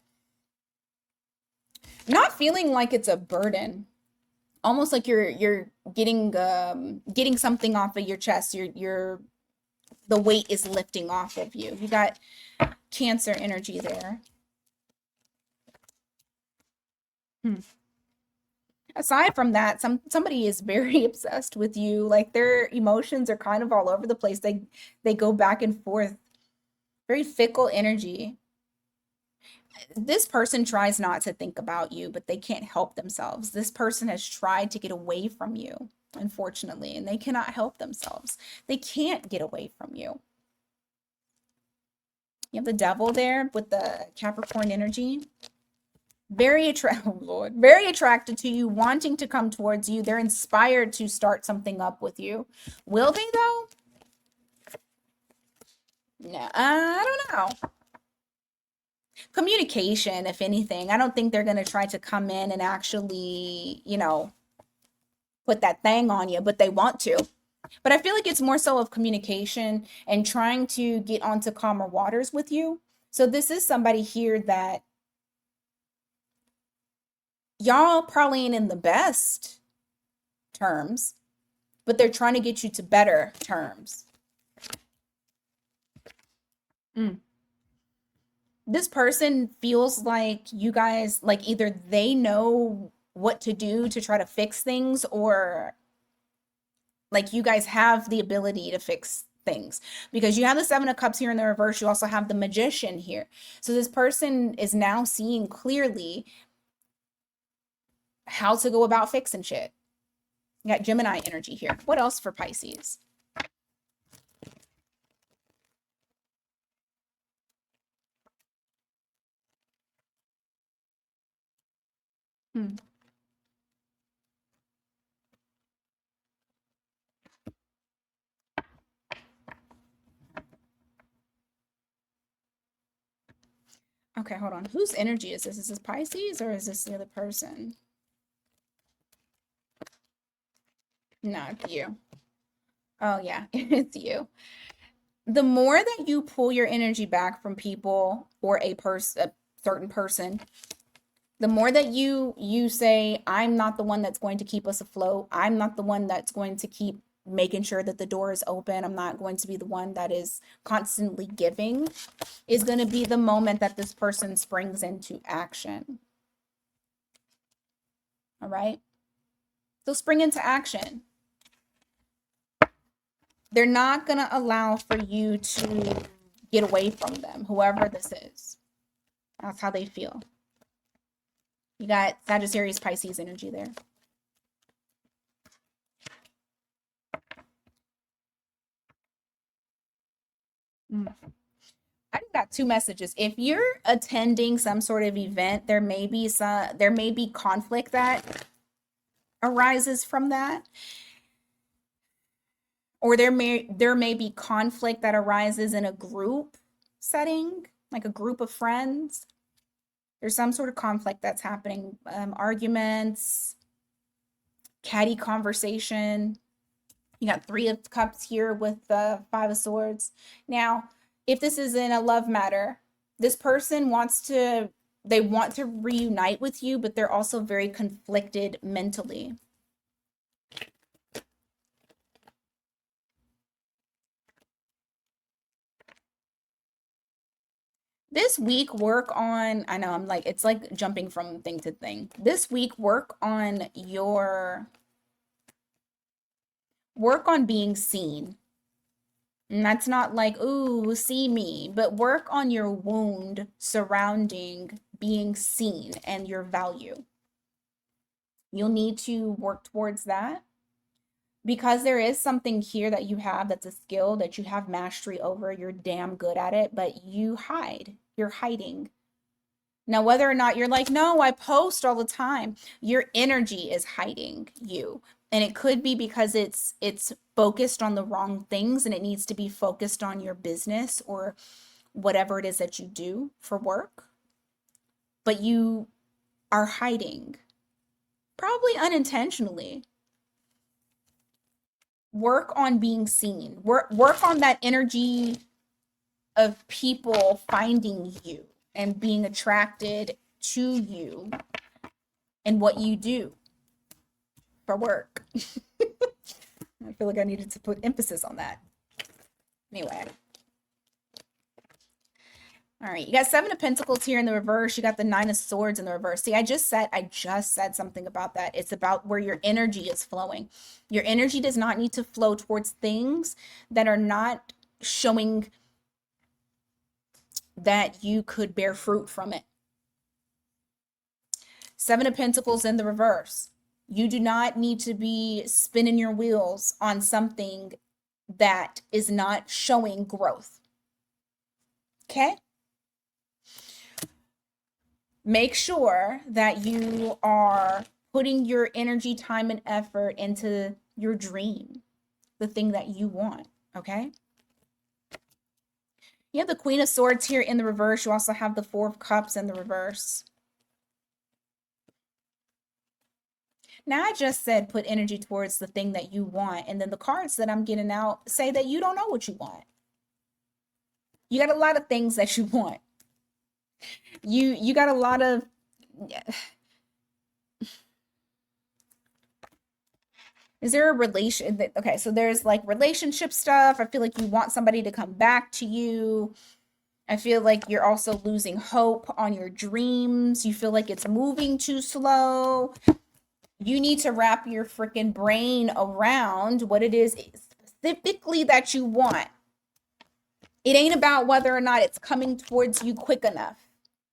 feeling like it's a burden. Almost like you're getting something off of your chest. The weight is lifting off of you. You got Cancer energy there. Aside from that, somebody is very obsessed with you. Like, their emotions are kind of all over the place. They go back and forth. Very fickle energy. This person tries not to think about you, but they can't help themselves. This person has tried to get away from you, unfortunately, and they cannot help themselves. They can't get away from you. You have the Devil there with the Capricorn energy. Very attracted to you, wanting to come towards you. They're inspired to start something up with you. Will they, though? No, I don't know. Communication, if anything. I don't think they're going to try to come in and actually, put that thing on you, but they want to. But I feel like it's more so of communication and trying to get onto calmer waters with you. So this is somebody here that y'all probably ain't in the best terms, but they're trying to get you to better terms. This person feels like you guys, like, either they know what to do to try to fix things, or like you guys have the ability to fix things, because you have the Seven of Cups here in the reverse. You also have the Magician here. So this person is now seeing clearly how to go about fixing shit. You got Gemini energy here. What else for Pisces? Hmm. Okay, hold on. Whose energy is this? Is this Pisces or is this the other person? No, it's you. Oh, yeah, it's you. The more that you pull your energy back from people or a certain person, the more that you say, I'm not the one that's going to keep us afloat. I'm not the one that's going to keep making sure that the door is open. I'm not going to be the one that is constantly giving, is going to be the moment that this person springs into action. All right? They'll spring into action. They're not going to allow for you to get away from them, whoever this is. That's how they feel. You got Sagittarius, Pisces energy there. I just got two messages. If you're attending some sort of event, there may be conflict that arises from that. Or there may be conflict that arises in a group setting, like a group of friends. There's some sort of conflict that's happening, arguments, catty conversation. You got Three of Cups here with the Five of Swords. Now, if this is in a love matter, this person want to reunite with you, but they're also very conflicted mentally. This week, work on, I know it's like jumping from thing to thing. This week, work on being seen. And that's not like, ooh, see me, but work on your wound surrounding being seen and your value. You'll need to work towards that, because there is something here that you have that's a skill that you have mastery over. You're damn good at it, but you hide. You're hiding. Now, whether or not you're like, no, I post all the time, your energy is hiding you. And it could be because it's focused on the wrong things, and it needs to be focused on your business or whatever it is that you do for work. But you are hiding, probably unintentionally. Work on being seen. Work on that energy of people finding you and being attracted to you and what you do for work. I feel like I needed to put emphasis on that. Anyway. All right, you got Seven of Pentacles here in the reverse. You got the Nine of Swords in the reverse. See, I just said something about that. It's about where your energy is flowing. Your energy does not need to flow towards things that are not showing that you could bear fruit from it. Seven of Pentacles in the reverse. You do not need to be spinning your wheels on something that is not showing growth. Okay? Make sure that you are putting your energy, time, and effort into your dream, the thing that you want, okay? You have the Queen of Swords here in the reverse. You also have the Four of Cups in the reverse. Now, I just said put energy towards the thing that you want, and then the cards that I'm getting out say that you don't know what you want. You got a lot of things that you want. You got a lot of is there a relation that, okay, so there's like relationship stuff. I feel like you want somebody to come back to you. I feel like you're also losing hope on your dreams. You feel like it's moving too slow. You need to wrap your freaking brain around what it is specifically that you want. It ain't about whether or not it's coming towards you quick enough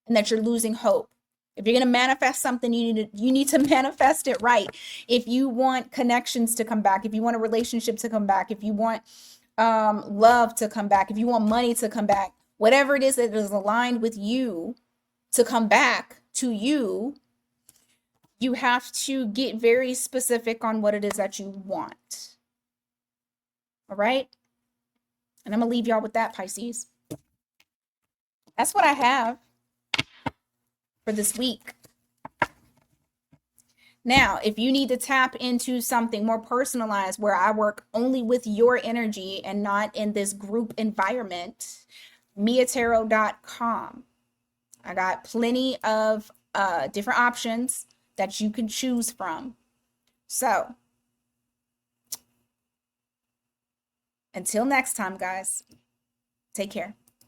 and that you're losing hope. If you're going to manifest something, you need to manifest it right. If you want connections to come back, if you want a relationship to come back, if you want love to come back, if you want money to come back, whatever it is that is aligned with you to come back to you, you have to get very specific on what it is that you want. All right? And I'm going to leave y'all with that, Pisces. That's what I have for this week. Now, if you need to tap into something more personalized where I work only with your energy and not in this group environment, miatarot.com. I got plenty of different options that you can choose from. So, until next time, guys, take care.